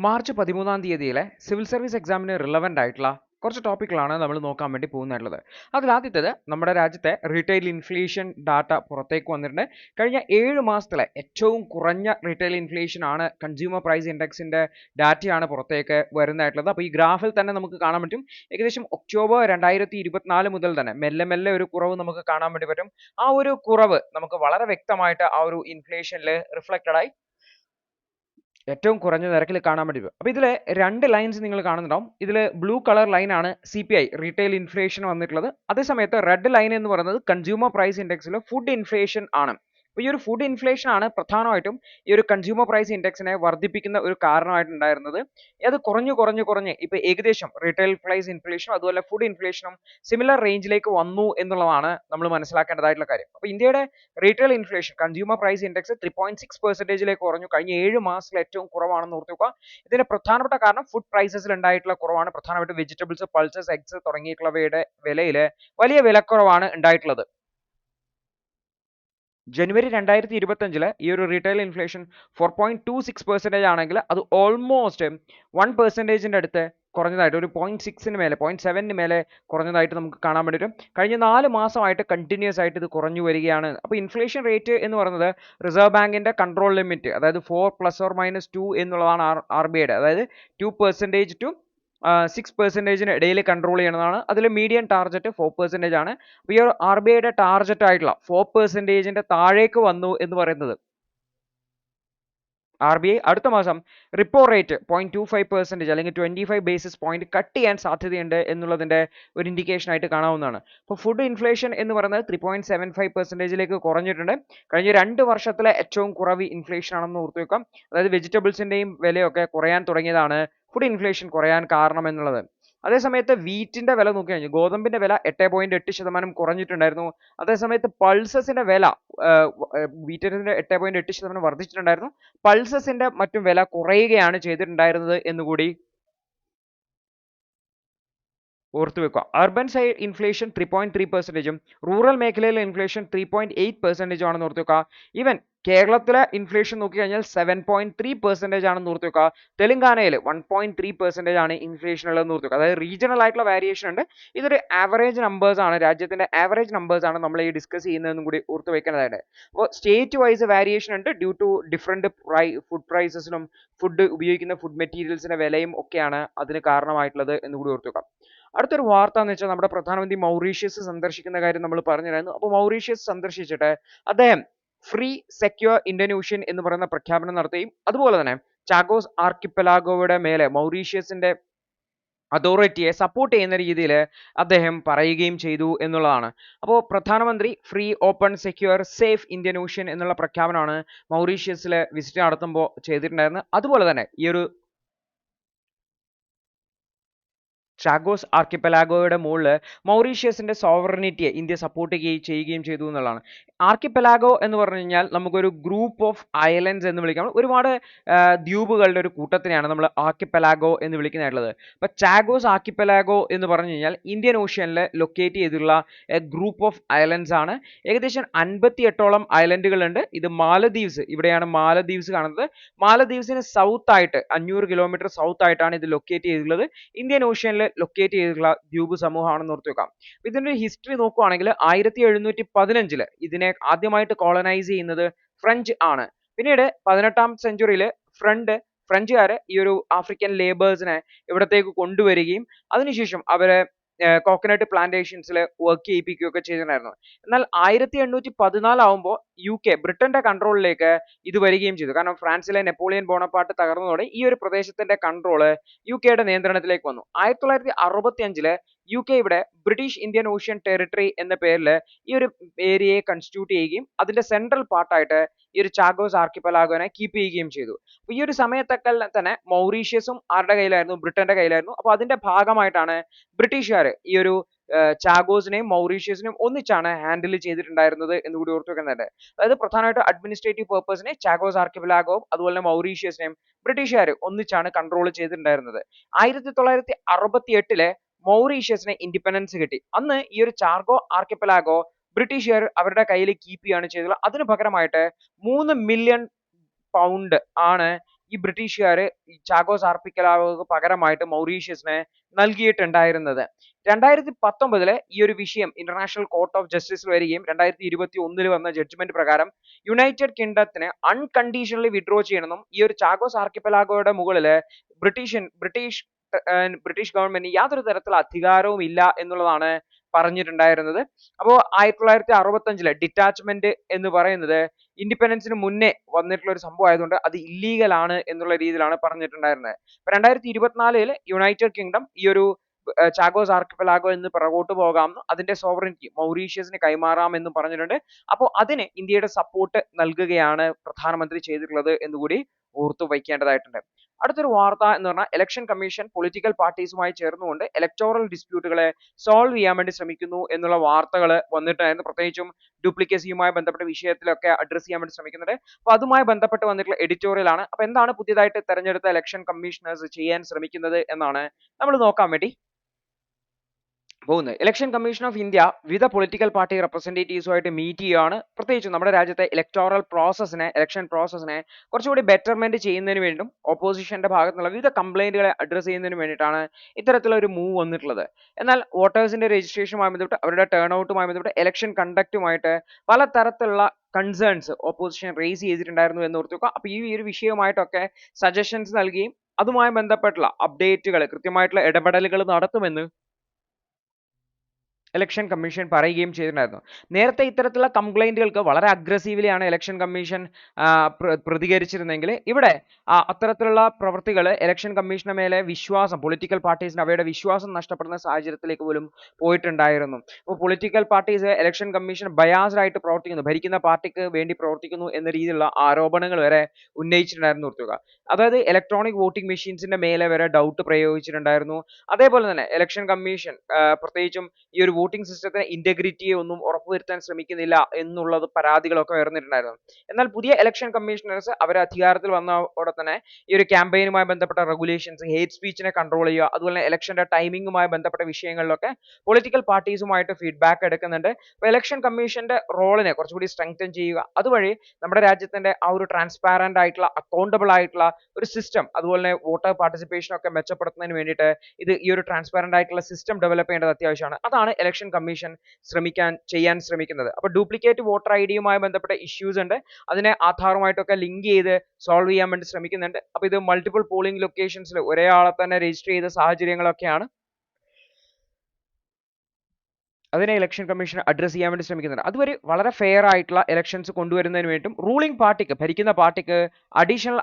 March 13-ാം തീയതിയിലെ civil service എക്സാമിന് relevant ആയിട്ടുള്ള കുറച്ച് ടോപ്പിക്കുകളാണ് നമ്മൾ നോക്കാൻ വേണ്ടി പോകുന്നുള്ളത്. അതിൽ ആദ്യത്തേത് നമ്മുടെ രാജ്യത്തെ റീറ്റെയിൽ ഇൻഫ്ലേഷൻ ഡാറ്റ പുറത്തേക്ക് വന്നിട്ടുണ്ട്. കഴിഞ്ഞ 7 മാസത്തിലെ ഏറ്റവും കുറഞ്ഞ റീറ്റെയിൽ ഇൻഫ്ലേഷൻ ആണ് കൺസ്യൂമർ പ്രൈസ് ഇൻഡെക്സിന്റെ ഡാറ്റയാണ് പുറത്തേക്ക് വരുന്നതായിട്ടുള്ളത്. അപ്പോൾ ഈ ഗ്രാഫിൽ തന്നെ നമുക്ക് കാണാൻ പറ്റും ഏകദേശം ഒക്ടോബർ 2024 മുതൽ തന്നെ മെല്ലെ മെല്ലെ ഒരു കുറവ് നമുക്ക് കാണാൻ വേണ്ടി പറ്റും. ആ ഒരു കുറവ് നമുക്ക് വളരെ വ്യക്തമായിട്ട് ആ ഒരു ഇൻഫ്ലേഷനിൽ റിഫ്ലക്റ്റഡ് ആയി ഏറ്റവും കുറഞ്ഞ നിരക്കിൽ കാണാൻ വേണ്ടി വരും. അപ്പോൾ ഇതിലെ 2 ലൈൻസ് നിങ്ങൾ കാണുന്നുണ്ടാവും. ഇതിൽ ബ്ലൂ കളർ ലൈനാണ് CPI റീറ്റെയിൽ ഇൻഫ്ലേഷൻ വന്നിട്ടുള്ളത്. അതേസമയത്ത് റെഡ് ലൈൻ എന്ന് പറയുന്നത് കൺസ്യൂമർ പ്രൈസ് ഇൻഡെക്സിലെ ഫുഡ് ഇൻഫ്ലേഷൻ ആണ്. അപ്പോൾ ഈ ഒരു ഫുഡ് ഇൻഫ്ലേഷൻ ആണ് പ്രധാനമായിട്ടും ഈ ഒരു കൺസ്യൂമർ പ്രൈസ് ഇൻഡെക്സിനെ വർദ്ധിപ്പിക്കുന്ന ഒരു കാരണമായിട്ടുണ്ടായിരുന്നത്. അത് കുറഞ്ഞ് ഇപ്പോൾ ഏകദേശം റീറ്റെയിൽ പ്രൈസ് ഇൻഫ്ലേഷനും അതുപോലെ ഫുഡ് ഇൻഫ്ലേഷനും സിമിലർ റേഞ്ചിലേക്ക് വന്നു എന്നുള്ളതാണ് നമ്മൾ മനസ്സിലാക്കേണ്ടതായിട്ടുള്ള കാര്യം. അപ്പോൾ ഇന്ത്യയുടെ retail inflation consumer price index 3.6% കുറഞ്ഞു. കഴിഞ്ഞ 7 മാസത്തിൽ ഏറ്റവും കുറവാണെന്ന് ഓർത്ത് വെക്കുക. ഇതിന്റെ പ്രധാനപ്പെട്ട കാരണം ഫുഡ് പ്രൈസസിൽ ഉണ്ടായിട്ടുള്ള കുറവാണ്. പ്രധാനമായിട്ടും വെജിറ്റബിൾസ്, പൾസസ്, എഗ്സ് തുടങ്ങിയിട്ടുള്ളവയുടെ വിലയിൽ വലിയ വിലക്കുറവാണ് ഉണ്ടായിട്ടുള്ളത്. ജനുവരി 2025 ഈ ഒരു റീറ്റെയിൽ ഇൻഫ്ലേഷൻ 4.26% ആണെങ്കിൽ അത് ഓൾമോസ്റ്റ് 1%ന്റെ അടുത്ത് കുറഞ്ഞതായിട്ട് ഒരു 0.6-ന് മേലെ 0.7-ന് മേലെ കുറഞ്ഞതായിട്ട് നമുക്ക് കാണാൻ വേണ്ടി വരും. കഴിഞ്ഞ 4 മാസമായിട്ട് കണ്ടിന്യൂസ് ആയിട്ട് ഇത് കുറഞ്ഞു വരികയാണ്. അപ്പോൾ ഇൻഫ്ലേഷൻ റേറ്റ് എന്ന് പറയുന്നത് റിസർവ് ബാങ്കിന്റെ കൺട്രോൾ ലിമിറ്റ്, അതായത് 4 ± 2 എന്നുള്ളതാണ് RBIയുടെ, അതായത് 2% to 6%-ന് ഇടയിൽ കൺട്രോൾ ചെയ്യണതാണ്. അതിൽ മീഡിയൻ ടാർഗറ്റ് 4% ആണ്. അപ്പോൾ ഈ RBIയുടെ ടാർഗറ്റ് ആയിട്ടുള്ള 4%-ന്റെ താഴേക്ക് വന്നു എന്ന് പറയുന്നത് RBI അടുത്ത മാസം റിപ്പോ റേറ്റ് 0.25% അല്ലെങ്കിൽ 25 ബേസിസ് പോയിന്റ് കട്ട് ചെയ്യാൻ സാധ്യതയുണ്ട് എന്നുള്ളതിന്റെ ഒരു ഇൻഡിക്കേഷൻ ആയിട്ട് കാണാവുന്നതാണ്. അപ്പോൾ ഫുഡ് ഇൻഫ്ലേഷൻ എന്ന് പറയുന്നത് 3.75%-ലേക്ക് കുറഞ്ഞിട്ടുണ്ട്. കഴിഞ്ഞ 2 വർഷത്തിലെ ഏറ്റവും കുറവ് ഇൻഫ്ലേഷൻ ആണെന്ന് ഓർത്തു വെക്കാം. അതായത് വെജിറ്റബിൾസിന്റെയും വിലയൊക്കെ കുറയാൻ തുടങ്ങിയതാണ് ഫുഡ് ഇൻഫ്ലേഷൻ കുറയാൻ കാരണം എന്നുള്ളത്. അതേസമയത്ത് വീറ്റിന്റെ വില നോക്കിക്കഴിഞ്ഞാൽ ഗോതമ്പിന്റെ വില 8.8% കുറഞ്ഞിട്ടുണ്ടായിരുന്നു. അതേസമയത്ത് പൾസസിന്റെ വില വീറ്റിന്റെ 8.8% വർദ്ധിച്ചിട്ടുണ്ടായിരുന്നു. പൾസസിന്റെ മറ്റും വില കുറയുകയാണ് ചെയ്തിട്ടുണ്ടായിരുന്നത് എന്നുകൂടി ഓർത്തു വെക്കുക. അർബൻ സൈഡ് ഇൻഫ്ലേഷൻ 3.3%-ഉം റൂറൽ മേഖലയിലെ ഇൻഫ്ലേഷൻ 3.8%-ഉം ആണെന്ന് ഓർത്തു വെക്കുക. ഈവൻ കേരളത്തിലെ ഇൻഫ്ലേഷൻ നോക്കിക്കഴിഞ്ഞാൽ 7.3% ആണെന്ന് ഓർത്തു വെക്കുക. തെലങ്കാനയിൽ 1.3% ആണ് ഇൻഫ്ലേഷൻ ഉള്ളതെന്ന് ഓർത്തു വെക്കുക. അതായത് റീജിയണൽ ആയിട്ടുള്ള വേരിയേഷൻ ഉണ്ട്. ഇതൊരു ആവറേജ് നമ്പേഴ്സ് ആണ്, രാജ്യത്തിന്റെ ആവറേജ് നമ്പേഴ്സ് ആണ് നമ്മൾ ഈ ഡിസ്കസ് ചെയ്യുന്നതെന്നും കൂടി ഓർത്തു വെക്കേണ്ടതായിട്ട്. അപ്പോൾ സ്റ്റേറ്റ് വൈസ് വേരിയേഷൻ ഉണ്ട് ഡ്യൂ ടു ഡിഫറെന്റ് ഫുഡ് പ്രൈസസിലും ഫുഡ് ഉപയോഗിക്കുന്ന ഫുഡ് മെറ്റീരിയൽസിന്റെ വിലയും ഒക്കെയാണ് അതിന് കാരണമായിട്ടുള്ളത് എന്ന് കൂടി ഓർത്തു വെക്കാം. അടുത്തൊരു വാർത്ത എന്ന് വെച്ചാൽ നമ്മുടെ പ്രധാനമന്ത്രി മൗറീഷ്യസ് സന്ദർശിക്കുന്ന കാര്യം നമ്മൾ പറഞ്ഞിരുന്നു. അപ്പോൾ മൗറീഷ്യസ് സന്ദർശിച്ചിട്ട് അദ്ദേഹം ഫ്രീ സെക്യൂർ ഇന്ത്യൻ ഓഷ്യൻ എന്ന് പറയുന്ന പ്രഖ്യാപനം നടത്തുകയും അതുപോലെ തന്നെ ചാഗോസ് ആർക്കിപ്പലാഗോയുടെ മേലെ മൗറീഷ്യസിന്റെ അതോറിറ്റിയെ സപ്പോർട്ട് ചെയ്യുന്ന രീതിയിൽ അദ്ദേഹം പറയുകയും ചെയ്തു എന്നുള്ളതാണ്. അപ്പോൾ പ്രധാനമന്ത്രി free open secure safe Indian ocean എന്നുള്ള പ്രഖ്യാപനമാണ് മൗറീഷ്യസിൽ വിസിറ്റ് നടത്തുമ്പോൾ ചെയ്തിട്ടുണ്ടായിരുന്നത്. അതുപോലെ തന്നെ ഈ ഒരു ചാഗോസ് ആർക്കിപ്പലാഗോയുടെ മുകളിൽ മൗറീഷ്യസിന്റെ സോവറിനിറ്റിയെ ഇന്ത്യ സപ്പോർട്ട് ചെയ്യുകയും ചെയ്തു എന്നുള്ളതാണ്. ആർക്കിപ്പലാഗോ എന്ന് പറഞ്ഞു കഴിഞ്ഞാൽ നമുക്കൊരു ഗ്രൂപ്പ് ഓഫ് ഐലൻഡ്സ് എന്ന് വിളിക്കാം. ഒരുപാട് ദ്വീപുകളുടെ ഒരു കൂട്ടത്തിനെയാണ് നമ്മൾ ആർക്കിപ്പലാഗോ എന്ന് വിളിക്കുന്നതായിട്ടുള്ളത്. അപ്പോൾ ചാഗോസ് ആർക്കിപ്പലാഗോ എന്ന് പറഞ്ഞു കഴിഞ്ഞാൽ ഇന്ത്യൻ ഓഷ്യനിൽ ലൊക്കേറ്റ് ചെയ്തിട്ടുള്ള ഗ്രൂപ്പ് ഓഫ് ഐലൻഡ്സ് ആണ്. ഏകദേശം 58ഓളം ഐലൻഡുകളുണ്ട്. ഇത് മാലദ്വീപ്സ്, ഇവിടെയാണ് മാലദ്വീപ്സ് കാണുന്നത്. മാലദ്വീപ്സിന് സൗത്ത് ആയിട്ട് 500 കിലോമീറ്റർ സൗത്ത് ആയിട്ടാണ് ഇത് ലൊക്കേറ്റ് ചെയ്തിട്ടുള്ളത്. ഇന്ത്യൻ ഓഷ്യനിൽ ലൊക്കേറ്റ് ചെയ്തിട്ടുള്ള ദ്വീപ് സമൂഹമാണെന്ന് ഓർത്തു വെക്കാം. ഇതിന്റെ ഹിസ്റ്ററി നോക്കുകയാണെങ്കിൽ 1715 ഇതിനെ ആദ്യമായിട്ട് കോളനൈസ് ചെയ്യുന്നത് ഫ്രഞ്ച് ആണ്. പിന്നീട് 18ാം സെഞ്ചുറിയിൽ ഫ്രഞ്ചുകാർ ഈ ഒരു ആഫ്രിക്കൻ ലേബേഴ്സിനെ ഇവിടത്തേക്ക് കൊണ്ടുവരികയും അതിനുശേഷം അവരെ കോക്കനട്ട് പ്ലാന്റേഷൻസിൽ വർക്ക് ചെയ്യിപ്പിക്കുകയൊക്കെ ചെയ്തിട്ടുണ്ടായിരുന്നു. എന്നാൽ 1814 ആവുമ്പോൾ UK ബ്രിട്ടന്റെ കൺട്രോളിലേക്ക് ഇത് വരികയും ചെയ്തു. കാരണം ഫ്രാൻസിലെ നെപ്പോളിയൻ ബോണപ്പാർട്ട് തകർന്നതോടെ ഈ ഒരു പ്രദേശത്തിന്റെ കൺട്രോള് UKയുടെ നിയന്ത്രണത്തിലേക്ക് വന്നു. 1965 UK ഇവിടെ ബ്രിട്ടീഷ് ഇന്ത്യൻ ഓഷ്യൻ ടെറിട്ടറി എന്ന പേരിൽ ഈ ഒരു ഏരിയയെ കൺസ്റ്റിറ്റ്യൂട്ട് ചെയ്യുകയും അതിന്റെ സെൻട്രൽ പാർട്ടായിട്ട് ഈ ഒരു ചാഗോസ് ആർക്കിപ്പലാഗോനെ കീപ്പ് ചെയ്യുകയും ചെയ്തു. അപ്പോൾ ഈ ഒരു സമയത്തൊക്കെ തന്നെ മൗറീഷ്യസും ആരുടെ കയ്യിലായിരുന്നു? ബ്രിട്ടന്റെ കയ്യിലായിരുന്നു. അപ്പോൾ അതിന്റെ ഭാഗമായിട്ടാണ് ബ്രിട്ടീഷുകാർ ഈ ഒരു ചാഗോസിനെയും മൗറീഷ്യസിനെയും ഒന്നിച്ചാണ് ഹാൻഡിൽ ചെയ്തിട്ടുണ്ടായിരുന്നത് എന്ന് കൂടി ഓർത്തു വെക്കുന്നുണ്ട്. അതായത് പ്രധാനമായിട്ട് അഡ്മിനിസ്ട്രേറ്റീവ് പർപ്പസിനെ ചാഗോസ് ആർക്കിപ്പലാഗോവും അതുപോലെ മൗറീഷ്യസിനെയും ബ്രിട്ടീഷുകാർ ഒന്നിച്ചാണ് കൺട്രോൾ ചെയ്തിട്ടുണ്ടായിരുന്നത്. 1968 മൗറീഷ്യസിന് ഇൻഡിപെൻഡൻസ് കിട്ടി. അന്ന് ഈ ഒരു ചാഗോ ആർക്കിപ്പലാഗോ ബ്രിട്ടീഷുകാർ അവരുടെ കയ്യിൽ കീപ്പ് ചെയ്യാണ് ചെയ്തത്. അതിന് പകരമായിട്ട് 3 മില്യൺ പൗണ്ട് ആണ് ഈ ബ്രിട്ടീഷുകാർ ചാഗോസ് ആർപ്പിക്കലാഗോക്ക് പകരമായിട്ട് മൗറീഷ്യസിനെ നൽകിയിട്ടുണ്ടായിരുന്നത്. 2019 ഈ ഒരു വിഷയം ഇന്റർനാഷണൽ കോർട്ട് ഓഫ് ജസ്റ്റിസിൽ വരികയും 2021 വന്ന ജഡ്ജ്മെന്റ് പ്രകാരം യുണൈറ്റഡ് കിങ്ഡത്തിന് അൺകണ്ടീഷണലി വിഡ്രോ ചെയ്യണമെന്നും ഈ ഒരു ചാഗോസ് ആർക്കിപ്പലാഗോയുടെ മുകളിൽ ബ്രിട്ടീഷ് ഗവൺമെന്റിന് യാതൊരു തരത്തിലുള്ള അധികാരവും ഇല്ല എന്നുള്ളതാണ് പറഞ്ഞിട്ടുണ്ടായിരുന്നത്. അപ്പോൾ 1965 ഡിറ്റാച്ച്മെന്റ് എന്ന് പറയുന്നത് ഇൻഡിപെൻഡൻസിന് മുന്നേ വന്നിട്ടുള്ള ഒരു സംഭവം ആയതുകൊണ്ട് അത് ഇല്ലീഗൽ ആണ് എന്നുള്ള രീതിയിലാണ് പറഞ്ഞിട്ടുണ്ടായിരുന്നത്. 2024 യുണൈറ്റഡ് കിങ്ഡം ഈ ഒരു ചാഗോസ് ആർക്കിപ്പലാഗോ എന്ന് പുറകോട്ട് പോകാമെന്നും അതിന്റെ സോവറിനിറ്റി മൗറീഷ്യസിന് കൈമാറാമെന്നും പറഞ്ഞിട്ടുണ്ട്. അപ്പോൾ അതിന് ഇന്ത്യയുടെ സപ്പോർട്ട് നൽകുകയാണ് പ്രധാനമന്ത്രി ചെയ്തിട്ടുള്ളത് എന്നുകൂടി ഓർത്തു വയ്ക്കേണ്ടതായിട്ടുണ്ട്. അടുത്തൊരു വാർത്ത എന്ന് പറഞ്ഞാൽ ഇലക്ഷൻ കമ്മീഷൻ പൊളിറ്റിക്കൽ പാർട്ടീസുമായി ചേർന്നുകൊണ്ട് ഇലക്ടോറൽ ഡിസ്പ്യൂട്ടുകളെ സോൾവ് ചെയ്യാൻ വേണ്ടി ശ്രമിക്കുന്നു എന്നുള്ള വാർത്തകൾ വന്നിട്ടായിരുന്നു. പ്രത്യേകിച്ചും ഡ്യൂപ്ലിക്കേസിയുമായി ബന്ധപ്പെട്ട വിഷയത്തിലൊക്കെ അഡ്രസ് ചെയ്യാൻ വേണ്ടി ശ്രമിക്കുന്നുണ്ട്. അപ്പോൾ അതുമായി ബന്ധപ്പെട്ട് വന്നിട്ടുള്ള എഡിറ്റോറിയൽ ആണ്. അപ്പോൾ എന്താണ് പുതിയതായിട്ട് തെരഞ്ഞെടുത്ത ഇലക്ഷൻ കമ്മീഷണേഴ്സ് ചെയ്യാൻ ശ്രമിക്കുന്നത് എന്നാണ് നമ്മൾ നോക്കാൻ വേണ്ടി പോകുന്നത്. ഇലക്ഷൻ കമ്മീഷൻ ഓഫ് ഇന്ത്യ വിവിധ പൊളിറ്റിക്കൽ പാർട്ടി റെപ്രസെന്റേറ്റീവ്സുമായിട്ട് മീറ്റ് ചെയ്യുകയാണ്. പ്രത്യേകിച്ചും നമ്മുടെ രാജ്യത്തെ ഇലക്ടോറൽ പ്രോസസ്സിനെ ഇലക്ഷൻ പ്രോസസ്സിനെ കുറച്ചുകൂടി ബെറ്റർമെന്റ് ചെയ്യുന്നതിന് വേണ്ടിയും ഓപ്പോസിഷന്റെ ഭാഗത്തുനിന്നുള്ള വിവിധ കംപ്ലൈന്റുകളെ അഡ്രസ് ചെയ്യുന്നതിന് വേണ്ടിയിട്ടാണ് ഇത്തരത്തിലുള്ള ഒരു മൂവ് വന്നിട്ടുള്ളത്. എന്നാൽ വോട്ടേഴ്സിന്റെ രജിസ്ട്രേഷനുമായി ബന്ധപ്പെട്ട് അവരുടെ ടേൺ ഔട്ടുമായി ബന്ധപ്പെട്ട് ഇലക്ഷൻ കണ്ടക്റ്റുമായിട്ട് പലതരത്തിലുള്ള കൺസേൺസ് ഓപ്പോസിഷൻ റേസ് ചെയ്തിട്ടുണ്ടായിരുന്നു എന്ന് ഓർത്ത് വെക്കുക. അപ്പോൾ ഈ ഒരു വിഷയമായിട്ടൊക്കെ സജഷൻസ് നൽകുകയും അതുമായി ബന്ധപ്പെട്ടുള്ള അപ്ഡേറ്റുകൾ കൃത്യമായിട്ടുള്ള ഇടപെടലുകൾ നടത്തുമെന്ന് ഇലക്ഷൻ കമ്മീഷൻ പറയുകയും ചെയ്തിട്ടുണ്ടായിരുന്നു. നേരത്തെ ഇത്തരത്തിലുള്ള കംപ്ലൈന്റുകൾക്ക് വളരെ അഗ്രസീവ്ലി ആണ് ഇലക്ഷൻ കമ്മീഷൻ പ്രതികരിച്ചിരുന്നെങ്കിൽ ഇവിടെ അത്തരത്തിലുള്ള പ്രവൃത്തികൾ ഇലക്ഷൻ കമ്മീഷന് മേലെ വിശ്വാസം പൊളിറ്റിക്കൽ പാർട്ടീസിന് അവയുടെ വിശ്വാസം നഷ്ടപ്പെടുന്ന സാഹചര്യത്തിലേക്ക് പോലും പോയിട്ടുണ്ടായിരുന്നു. അപ്പോൾ political parties election commission biased ആയിട്ട് പ്രവർത്തിക്കുന്നു, ഭരിക്കുന്ന പാർട്ടിക്ക് വേണ്ടി പ്രവർത്തിക്കുന്നു എന്ന രീതിയിലുള്ള ആരോപണങ്ങൾ വരെ ഉന്നയിച്ചിട്ടുണ്ടായിരുന്നു ഓർക്കുക. അതായത് ഇലക്ട്രോണിക് വോട്ടിംഗ് മെഷീൻസിന്റെ മേലെ വരെ ഡൗട്ട് പ്രയോഗിച്ചിട്ടുണ്ടായിരുന്നു. അതേപോലെ തന്നെ ഇലക്ഷൻ കമ്മീഷൻ പ്രത്യേകിച്ചും ഈ ഒരു വോട്ടിംഗ് സിസ്റ്റത്തിന് ഇന്റഗ്രിറ്റിയെ ഒന്നും ഉറപ്പുവരുത്താൻ ശ്രമിക്കുന്നില്ല എന്നുള്ളത് പരാതികളൊക്കെ ഉയർന്നിട്ടുണ്ടായിരുന്നു. എന്നാൽ പുതിയ ഇലക്ഷൻ കമ്മീഷണേഴ്സ് അവർ അധികാരത്തിൽ വന്നതോടെ തന്നെ ഈ ഒരു ക്യാമ്പയിനുമായി ബന്ധപ്പെട്ട റെഗുലേഷൻസ്, ഹേറ്റ് സ്പീച്ചിനെ കൺട്രോൾ ചെയ്യുക, അതുപോലെ ഇലക്ഷന്റെ ടൈമിംഗുമായി ബന്ധപ്പെട്ട വിഷയങ്ങളിലൊക്കെ പൊളിറ്റിക്കൽ പാർട്ടീസുമായിട്ട് ഫീഡ്ബാക്ക് എടുക്കുന്നുണ്ട്. അപ്പോൾ ഇലക്ഷൻ കമ്മീഷന്റെ റോളിനെ കുറച്ചുകൂടി സ്ട്രെങ്തൻ ചെയ്യുക, അതുവഴി നമ്മുടെ രാജ്യത്തിന്റെ ആ ഒരു ട്രാൻസ്പാരന്റ് ആയിട്ടുള്ള അക്കൗണ്ടബിൾ ആയിട്ടുള്ള ഒരു സിസ്റ്റം, അതുപോലെ തന്നെ വോട്ടർ പാർട്ടിസിപ്പേഷൻ ഒക്കെ മെച്ചപ്പെടുത്തുന്നതിന് വേണ്ടിയിട്ട് ഈ ഒരു ട്രാൻസ്പാരന്റ് ആയിട്ടുള്ള സിസ്റ്റം ഡെവലപ്പ് ചെയ്യേണ്ടത് അത്യാവശ്യമാണ്. അതാണ് ഇലക്ഷൻ കമ്മീഷൻ ചെയ്യാൻ ശ്രമിക്കുന്നത്. അപ്പോൾ ഡ്യൂപ്ലിക്കേറ്റ് വോട്ടർ ഐഡിയുമായി ബന്ധപ്പെട്ട ഇഷ്യൂസ് ഉണ്ട്, അതിനെ ആധാറുമായിട്ടൊക്കെ ലിങ്ക് ചെയ്ത് സോൾവ് ചെയ്യാൻ വേണ്ടി ശ്രമിക്കുന്നുണ്ട്. അപ്പോൾ ഇത് മൾട്ടിപ്പിൾ പോളിംഗ് ലൊക്കേഷൻസിൽ ഒരേ ആളെ തന്നെ രജിസ്റ്റർ ചെയ്ത സാഹചര്യങ്ങളൊക്കെയാണ്. അതിനെ ഇലക്ഷൻ കമ്മീഷൻ അഡ്രസ് ചെയ്യാൻ വേണ്ടി ശ്രമിക്കുന്നുണ്ട്. അതുവരെ വളരെ ഫെയർ ആയിട്ടുള്ള ഇലക്ഷൻസ് കൊണ്ടുവരുന്നതിന് വേണ്ടിയും റൂളിംഗ് പാർട്ടിക്ക്, ഭരിക്കുന്ന പാർട്ടിക്ക് അഡീഷണൽ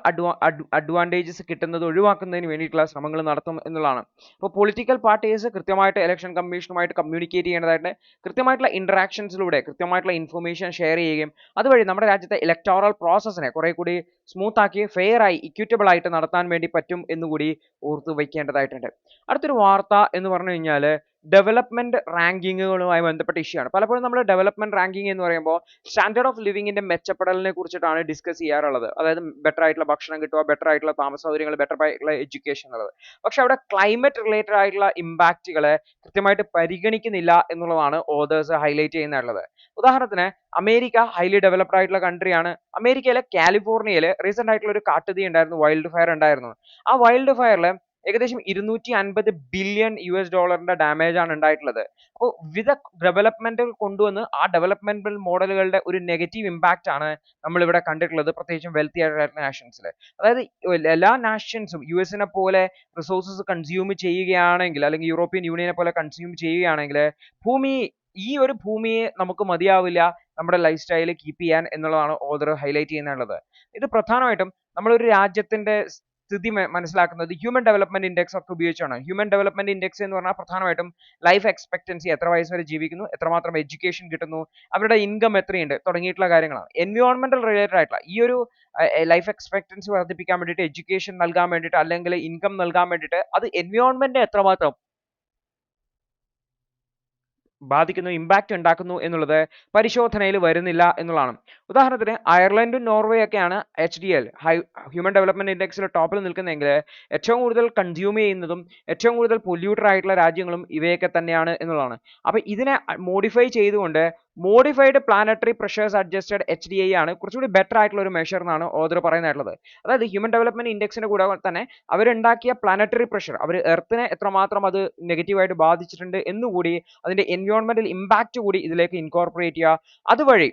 അഡ്വാൻറ്റേജസ് കിട്ടുന്നത് ഒഴിവാക്കുന്നതിന് വേണ്ടിയിട്ടുള്ള ശ്രമങ്ങൾ നടത്തും എന്നുള്ളതാണ്. അപ്പോൾ പൊളിറ്റിക്കൽ പാർട്ടീസ് കൃത്യമായിട്ട് ഇലക്ഷൻ കമ്മീഷനുമായിട്ട് കമ്മ്യൂണിക്കേറ്റ് ചെയ്യേണ്ടതായിട്ട്, കൃത്യമായിട്ടുള്ള ഇന്ററാക്ഷൻസിലൂടെ കൃത്യമായിട്ടുള്ള ഇൻഫർമേഷൻ ഷെയർ ചെയ്യുകയും അതുവഴി നമ്മുടെ രാജ്യത്തെ ഇലക്ടോറൽ പ്രോസസ്സിനെ കുറെ കൂടി സ്മൂത്ത് ആക്കി ഫെയർ ആയി ഇക്വിറ്റബിൾ ആയിട്ട് നടത്താൻ വേണ്ടി പറ്റും എന്നുകൂടി ഓർത്തു വയ്ക്കേണ്ടതായിട്ടുണ്ട്. അടുത്തൊരു വാർത്ത എന്ന് പറഞ്ഞു കഴിഞ്ഞാൽ ഡെവലപ്മെന്റ് റാങ്കിങ്ങുകളുമായി ബന്ധപ്പെട്ട ഇഷ്യൂ ആണ്. പലപ്പോഴും നമ്മൾ ഡെവലപ്മെന്റ് റാങ്കിങ് എന്ന് പറയുമ്പോൾ സ്റ്റാൻഡേർഡ് ഓഫ് ലിവിങ്ങിന്റെ മെച്ചപ്പെടലിനെ കുറിച്ചിട്ടാണ് ഡിസ്കസ് ചെയ്യാറുള്ളത്. അതായത് ബെറ്റർ ആയിട്ടുള്ള ഭക്ഷണം കിട്ടുക, ബെറ്റർ ആയിട്ടുള്ള താമസ സൗകര്യങ്ങൾ, ബെറ്റർ ആയിട്ടുള്ള എഡ്യൂക്കേഷൻ എന്നുള്ളത്. പക്ഷെ അവിടെ ക്ലൈമറ്റ് റിലേറ്റഡ് ആയിട്ടുള്ള ഇമ്പാക്റ്റുകളെ കൃത്യമായിട്ട് പരിഗണിക്കുന്നില്ല എന്നുള്ളതാണ് ഓതേഴ്സ് ഹൈലൈറ്റ് ചെയ്യുന്നുള്ളത്. ഉദാഹരണത്തിന് അമേരിക്ക ഹൈലി ഡെവലപ്ഡ് ആയിട്ടുള്ള കൺട്രിയാണ്. അമേരിക്കയിലെ കാലിഫോർണിയയിൽ റീസെന്റ് ആയിട്ടുള്ള ഒരു കാട്ടുതീ ഉണ്ടായിരുന്നു, വൈൽഡ് ഫയർ ഉണ്ടായിരുന്നു. ആ വൈൽഡ് ഫയറിൽ ഏകദേശം 250 ബില്യൺ US$ ഡാമേജ് ആണ് ഉണ്ടായിട്ടുള്ളത്. അപ്പോൾ വിവിധ ഡെവലപ്മെന്റുകൾ കൊണ്ടുവന്ന് ആ ഡെവലപ്മെന്റൽ മോഡലുകളുടെ ഒരു നെഗറ്റീവ് ഇമ്പാക്റ്റ് ആണ് നമ്മൾ ഇവിടെ കണ്ടിട്ടുള്ളത്, പ്രത്യേകിച്ചും വെൽത്തി ആയിട്ടുള്ള നാഷൻസിൽ. അതായത് എല്ലാ നാഷൻസും US പോലെ റിസോഴ്സസ് കൺസ്യൂം ചെയ്യുകയാണെങ്കിൽ, അല്ലെങ്കിൽ യൂറോപ്യൻ യൂണിയനെ പോലെ കൺസ്യൂം ചെയ്യുകയാണെങ്കിൽ ഈ ഒരു ഭൂമിയെ നമുക്ക് മതിയാവില്ല നമ്മുടെ ലൈഫ് സ്റ്റൈൽ കീപ്പ് ചെയ്യാൻ എന്നുള്ളതാണ് ഓതർ ഹൈലൈറ്റ് ചെയ്യുന്നുള്ളത്. ഇത് പ്രധാനമായിട്ടും നമ്മളൊരു രാജ്യത്തിന്റെ സ്ഥിതി മനസ്സിലാക്കുന്നത് ഹ്യൂമൻ ഡെവലപ്മെന്റ് ഇൻഡെക്സ് ഒക്കെ ഉപയോഗിച്ചാണ്. ഹ്യൂമൻ ഡെവലപ്മെന്റ് ഇൻഡെക്സ് എന്ന് പറഞ്ഞാൽ പ്രധാനമായിട്ടും ലൈഫ് എക്സ്പെക്ടൻസി, എത്ര വയസ്സ് വരെ ജീവിക്കുന്നു, എത്രമാത്രം എഡ്യൂക്കേഷൻ കിട്ടുന്നു, അവരുടെ ഇൻകം എത്രയുണ്ട് തുടങ്ങിയിട്ടുള്ള കാര്യങ്ങളാണ്. എൻവയോൺമെന്റൽ റിലേറ്റഡ് ആയിട്ടുള്ള ഈ ഒരു ലൈഫ് എക്സ്പെക്ടൻസി വർദ്ധിപ്പിക്കാൻ വേണ്ടിയിട്ട്, എഡ്യൂക്കേഷൻ നൽകാൻ വേണ്ടിയിട്ട്, അല്ലെങ്കിൽ ഇൻകം നൽകാൻ വേണ്ടിയിട്ട് അത് എൻവയോൺമെന്റിനെ എത്രമാത്രം ബാധിക്കുന്നു, ഇമ്പാക്റ്റ് ഉണ്ടാക്കുന്നു എന്നുള്ളത് പരിശോധനയിൽ വരുന്നില്ല എന്നുള്ളതാണ്. ഉദാഹരണത്തിന് അയർലൻഡും നോർവേ ഒക്കെയാണ് HDL ഹ്യൂമൻ ഡെവലപ്മെന്റ് ഇൻഡെക്സിൽ ടോപ്പിൽ നിൽക്കുന്നതെങ്കിൽ ഏറ്റവും കൂടുതൽ കൺസ്യൂം ചെയ്യുന്നതും ഏറ്റവും കൂടുതൽ പൊല്യൂട്ടർ ആയിട്ടുള്ള രാജ്യങ്ങളും ഇവയൊക്കെ തന്നെയാണ് എന്നുള്ളതാണ്. അപ്പോൾ ഇതിനെ മോഡിഫൈ ചെയ്തുകൊണ്ട് modified planetary pressures adjusted HDI ആണ് കുറച്ചുകൂടി ബെറ്റർ ആയിട്ടുള്ള ഒരു മെഷർ എന്നാണ് ഓദർ പറയുന്നത്. അതായത് ഹ്യൂമൻ ഡെവലപ്മെന്റ് ഇൻഡെക്സിന്റെ കൂടെ തന്നെ അവരുണ്ടാക്കിയ പ്ലാനറ്ററി പ്രഷർ അവർ എർത്തിനെ എത്രമാത്രം അത് നെഗറ്റീവായിട്ട് ബാധിച്ചിട്ടുണ്ട് എന്നുകൂടി അതിന്റെ എൻവയോൺമെന്റൽ ഇമ്പാക്റ്റ് കൂടി ഇതിലേക്ക് ഇൻകോർപ്പറേറ്റ് ചെയ്യുക, അതുവഴി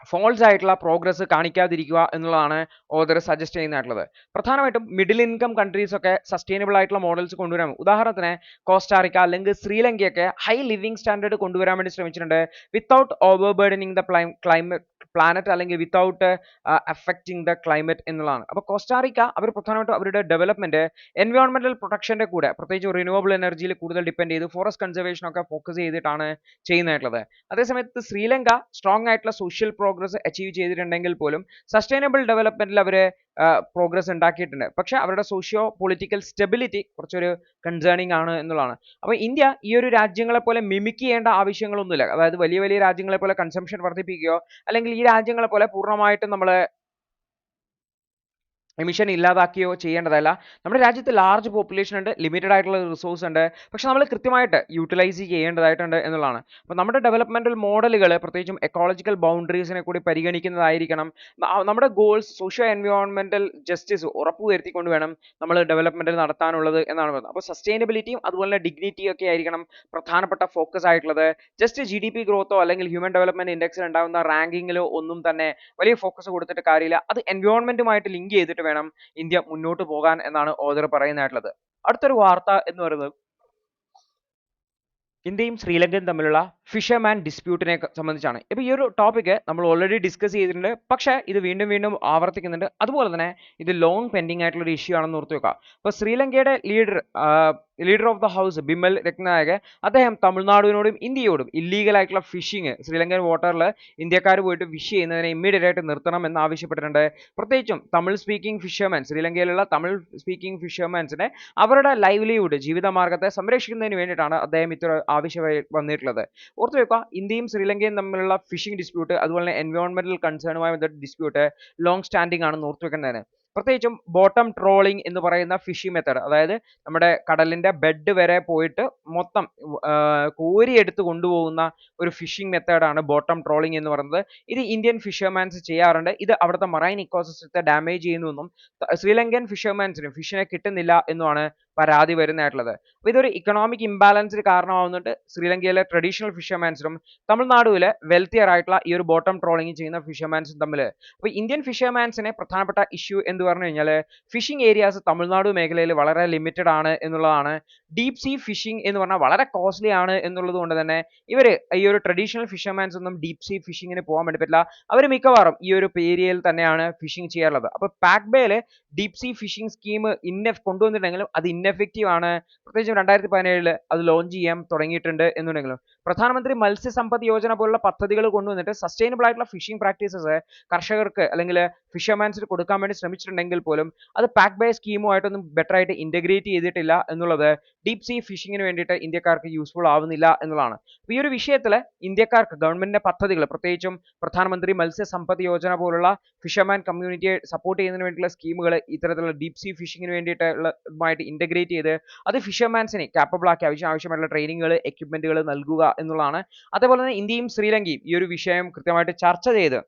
ഫോൾസ് ആയിട്ടുള്ള പ്രോഗ്രസ് കാണിക്കാതിരിക്കുക എന്നുള്ളതാണ് ഓദർ സജസ്റ്റ് ചെയ്യുന്നതായിട്ടുള്ളത്. പ്രധാനമായിട്ടും മിഡിൽ ഇൻകം കൺട്രീസ് ഒക്കെ സസ്റ്റൈനബിൾ ആയിട്ടുള്ള മോഡൽസ് കൊണ്ടുവരാൻ, ഉദാഹരണത്തിന് കോസ്റ്റാറിക്ക അല്ലെങ്കിൽ ശ്രീലങ്കയൊക്കെ ഹൈ ലിവിംഗ് സ്റ്റാൻഡേർഡ് കൊണ്ടുവരാൻ വേണ്ടി ശ്രമിച്ചിട്ടുണ്ട് without over burdening the climate planet അല്ലെങ്കിൽ വിത്തൗട്ട് അഫക്റ്റിംഗ് ദ ക്ലൈമറ്റ് എന്നുള്ളതാണ്. അപ്പോൾ കോസ്റ്റാറിക്ക അവർ പ്രധാനമായിട്ടും അവരുടെ ഡെവലപ്മെന്റ് എൻവയോൺമെന്റൽ പ്രൊട്ടക്ഷന്റെ കൂടെ പ്രത്യേകിച്ച് റിന്യൂവബിൾ എനർജിയിൽ കൂടുതൽ ഡിപ്പെൻഡ് ചെയ്ത് ഫോറസ്റ്റ് കൺസർവേഷൻ ഒക്കെ ഫോക്കസ് ചെയ്തിട്ടാണ് ചെയ്യുന്നതായിട്ടുള്ളത്. അതേസമയത്ത് ശ്രീലങ്ക സ്ട്രോങ് ആയിട്ടുള്ള സോഷ്യൽ പ്രോഗ്രസ് അച്ചീവ് ചെയ്തിട്ടുണ്ടെങ്കിൽ പോലും സസ്റ്റൈനബിൾ ഡെവലപ്മെന്റിൽ അവർ പ്രോഗ്രസ് ഉണ്ടാക്കിയിട്ടുണ്ട്. പക്ഷെ അവരുടെ സോഷ്യോ പൊളിറ്റിക്കൽ സ്റ്റെബിലിറ്റി കുറച്ചൊരു കൺസേണിങ് ആണ് എന്നുള്ളതാണ്. അപ്പോൾ ഇന്ത്യ ഈ ഒരു രാജ്യങ്ങളെ പോലെ മിമിക് ചെയ്യേണ്ട ആവശ്യങ്ങളൊന്നുമില്ല. അതായത് വലിയ വലിയ രാജ്യങ്ങളെ പോലെ കൺസംഷൻ വർദ്ധിപ്പിക്കുകയോ അല്ലെങ്കിൽ ഈ രാജ്യങ്ങളെ പോലെ പൂർണ്ണമായിട്ടും നമ്മൾ എമിഷൻ ഇല്ലാതാക്കുകയോ ചെയ്യേണ്ടതല്ല. നമ്മുടെ രാജ്യത്ത് ലാർജ് പോപ്പുലേഷൻ ഉണ്ട്, ലിമിറ്റഡ് ആയിട്ടുള്ള റിസോഴ്സ് ഉണ്ട്, പക്ഷെ നമ്മൾ കൃത്യമായിട്ട് യൂട്ടിലൈസ് ചെയ്യേണ്ടതായിട്ടുണ്ട് എന്നുള്ളതാണ്. അപ്പോൾ നമ്മുടെ ഡെവലപ്മെന്റൽ മോഡലുകൾ പ്രത്യേകിച്ചും എക്കോളജിക്കൽ ബൗണ്ടറീസിനെ കൂടി പരിഗണിക്കുന്നതായിരിക്കണം. നമ്മുടെ ഗോൾസ് സോഷ്യോ എൻവയോൺമെന്റൽ ജസ്റ്റിസ് ഉറപ്പുവരുത്തിക്കൊണ്ട് വേണം നമ്മൾ ഡെവലപ്മെന്റൽ നടത്താനുള്ളത് എന്നാണ് പറയുന്നത്. അപ്പോൾ സസ്റ്റൈനബിലിറ്റിയും അതുപോലെ തന്നെ ഡിഗ്നിറ്റിയും ഒക്കെ ആയിരിക്കണം പ്രധാനപ്പെട്ട ഫോക്കസ് ആയിട്ടുള്ളത്. ജസ്റ്റ് GDP ഗ്രോത്തോ അല്ലെങ്കിൽ ഹ്യൂമൻ ഡെവലപ്മെന്റ് ഇൻഡെക്സിൽ ഉണ്ടാകുന്ന റാങ്കിങ്ങിലോ ഒന്നും തന്നെ വലിയ ഫോക്കസ് കൊടുത്തിട്ട് കാര്യമില്ല. അത് എൻവയോൺമെന്റുമായിട്ട് ലിങ്ക് ചെയ്തിട്ട് വേണം ഇന്ത്യ മുന്നോട്ട് പോകാൻ എന്നാണ് ഓദർ പറയുന്നതായിട്ടുള്ളത്. അടുത്തൊരു വാർത്ത എന്ന് പറയുന്നത് ഇന്ത്യയും ശ്രീലങ്കയും തമ്മിലുള്ള ഫിഷർമാൻ ഡിസ്പ്യൂട്ടിനെ സംബന്ധിച്ചാണ്. ഇപ്പോൾ ഈ ഒരു ടോപ്പിക് നമ്മൾ ഓൾറെഡി ഡിസ്കസ് ചെയ്തിട്ടുണ്ട്, പക്ഷേ ഇത് വീണ്ടും വീണ്ടും ആവർത്തിക്കുന്നുണ്ട്. അതുപോലെ തന്നെ ഇത് ലോങ് പെൻഡിങ് ആയിട്ടുള്ള ഒരു ഇഷ്യൂ ആണെന്ന് ഓർത്ത് വെക്കുക. അപ്പോൾ ശ്രീലങ്കയുടെ leader of the house Bimal Ratnayake അദ്ദേഹം തമിഴ്നാടിനോടും ഇന്ത്യയോടും ഇല്ലീഗൽ ആയിട്ടുള്ള ഫിഷിംഗ് ശ്രീലങ്കൻ വാട്ടറിൽ ഇന്ത്യക്കാർ പോയിട്ട് ഫിഷ് ചെയ്യുന്നതിനെ ഇമ്മീഡിയറ്റ് ആയിട്ട് നിർത്തണം എന്ന് ആവശ്യപ്പെട്ടിട്ടുണ്ട്. പ്രത്യേകിച്ചും തമിഴ് സ്പീക്കിംഗ് ഫിഷർമാൻ, ശ്രീലങ്കയിലുള്ള തമിഴ് സ്പീക്കിംഗ് ഫിഷർമാൻസിനെ അവരുടെ ലൈവ്ലിഹുഡ് ജീവിതമാർഗത്തെ സംരക്ഷിക്കുന്നതിന് വേണ്ടിയിട്ടാണ് അദ്ദേഹം ഇത്ര ആവശ്യമായി വന്നിട്ടുള്ളത്. ഓർത്ത് വെക്കുക, ഇന്ത്യയും ശ്രീലങ്കയും തമ്മിലുള്ള ഫിഷിംഗ് ഡിസ്പ്യൂട്ട് അതുപോലെ തന്നെ എൻവയോൺമെന്റൽ കൺസേണുമായി ബന്ധപ്പെട്ട ഡിസ്പ്യൂട്ട് ലോങ് സ്റ്റാൻഡിംഗ് ആണെന്ന് ഓർത്ത് വെക്കേണ്ടതാണ്. പ്രത്യേകിച്ചും ബോട്ടം ട്രോളിംഗ് എന്ന് പറയുന്ന ഫിഷിംഗ് മെത്തേഡ്, അതായത് നമ്മുടെ കടലിന്റെ ബെഡ് വരെ പോയിട്ട് മൊത്തം കോരിയെടുത്ത് കൊണ്ടുപോകുന്ന ഒരു ഫിഷിംഗ് മെത്തേഡാണ് ബോട്ടം ട്രോളിംഗ് എന്ന് പറയുന്നത്. ഇത് ഇന്ത്യൻ ഫിഷർമാൻസ് ചെയ്യാറുണ്ട്. ഇത് അവിടുത്തെ മറൈൻ ഇക്കോസിസ്റ്റത്തെ ഡാമേജ് ചെയ്യുന്നുവെന്നും ശ്രീലങ്കൻ ഫിഷർമാൻസിനും ഫിഷിനെ കിട്ടുന്നില്ല എന്നുമാണ് പരാതി വരുന്നതായിട്ടുള്ളത്. അപ്പോൾ ഇതൊരു ഇക്കണോമിക് ഇംബാലൻസിന് കാരണമാവുന്നുണ്ട് ശ്രീലങ്കയിലെ ട്രഡീഷണൽ ഫിഷർമാൻസിനും തമിഴ്നാടുവിലെ വെൽത്തിയർ ആയിട്ടുള്ള ഈ ഒരു ബോട്ടം ട്രോളിംഗ് ചെയ്യുന്ന ഫിഷർമാൻസും തമ്മിൽ. അപ്പോൾ ഇന്ത്യൻ ഫിഷർമാൻസിനെ പ്രധാനപ്പെട്ട ഇഷ്യൂ എന്ന് പറഞ്ഞു കഴിഞ്ഞാൽ ഫിഷിംഗ് ഏരിയാസ് തമിഴ്നാട് മേഖലയിൽ വളരെ ലിമിറ്റഡ് ആണ് എന്നുള്ളതാണ്. ഡീപ് സീ ഫിഷിംഗ് എന്ന് പറഞ്ഞാൽ വളരെ കോസ്റ്റ്ലി ആണ് എന്നുള്ളത് കൊണ്ട് തന്നെ ഇവർ ഈ ഒരു ട്രഡീഷണൽ ഫിഷർമാൻസ് ഒന്നും ഡീപ് സീ ഫിഷിങ്ങിന് പോകാൻ വേണ്ടി പറ്റില്ല. അവർ മിക്കവാറും ഈ ഒരു ഏരിയയിൽ തന്നെയാണ് ഫിഷിംഗ് ചെയ്യാറുള്ളത്. അപ്പോൾ പാക് ബേയിൽ ഡീപ് സീ ഫിഷിംഗ് സ്കീം കൊണ്ടുവന്നിട്ടുണ്ടെങ്കിലും അത് ഇന്നെഫക്റ്റീവ് ആണ്. പ്രത്യേകിച്ചും 2017 അത് ലോഞ്ച് ചെയ്യാൻ തുടങ്ങിയിട്ടുണ്ട് എന്നുണ്ടെങ്കിലും പ്രധാനമന്ത്രി മത്സ്യസമ്പദ് യോജന പോലുള്ള പദ്ധതികൾ കൊണ്ടുവന്നിട്ട് സസ്റ്റൈനബിൾ ആയിട്ടുള്ള ഫിഷിംഗ് പ്രാക്ടീസസ് കർഷകർക്ക് അല്ലെങ്കിൽ ഫിഷർമാൻസിന് കൊടുക്കാൻ വേണ്ടി ശ്രമിച്ചിട്ടുണ്ടെങ്കിൽ പോലും അത് പാക് ബേ സ്കീമുമായിട്ടൊന്നും ബെറ്റർ ആയിട്ട് ഇന്റഗ്രേറ്റ് ചെയ്തിട്ടില്ല എന്നുള്ളത് ഡീപ് സീ ഫിഷിങ്ങിന് വേണ്ടിയിട്ട് ഇന്ത്യക്കാർക്ക് യൂസ്ഫുൾ ആവുന്നില്ല എന്നുള്ളതാണ്. അപ്പോൾ ഈ ഒരു വിഷയത്തിൽ ഇന്ത്യക്കാർക്ക് ഗവൺമെന്റിന്റെ പദ്ധതികൾ പ്രത്യേകിച്ചും പ്രധാനമന്ത്രി മത്സ്യസമ്പദ് യോജന പോലുള്ള ഫിഷർമാൻ കമ്മ്യൂണിറ്റിയെ സപ്പോർട്ട് ചെയ്യുന്നതിന് വേണ്ടിയുള്ള സ്കീമുകൾ ഇത്തരത്തിലുള്ള ഡീപ് സീ ഫിഷിങ്ങിന് വേണ്ടിയിട്ടുള്ളതുമായിട്ട് ഇന്റഗ്രേറ്റ് ചെയ്ത് അത് ഫിഷർമാൻസിനെ കാപ്പബിൾ ആക്കി ആവശ്യമായിട്ടുള്ള ട്രെയിനിങ്ങുകൾ എക്യുപ്മെന്റുകൾ നൽകുക എന്നുള്ളതാണ്. അതേപോലെ തന്നെ ഇന്ത്യയും ശ്രീലങ്കയും ഈ ഒരു വിഷയം കൃത്യമായിട്ട് ചർച്ച ചെയ്ത്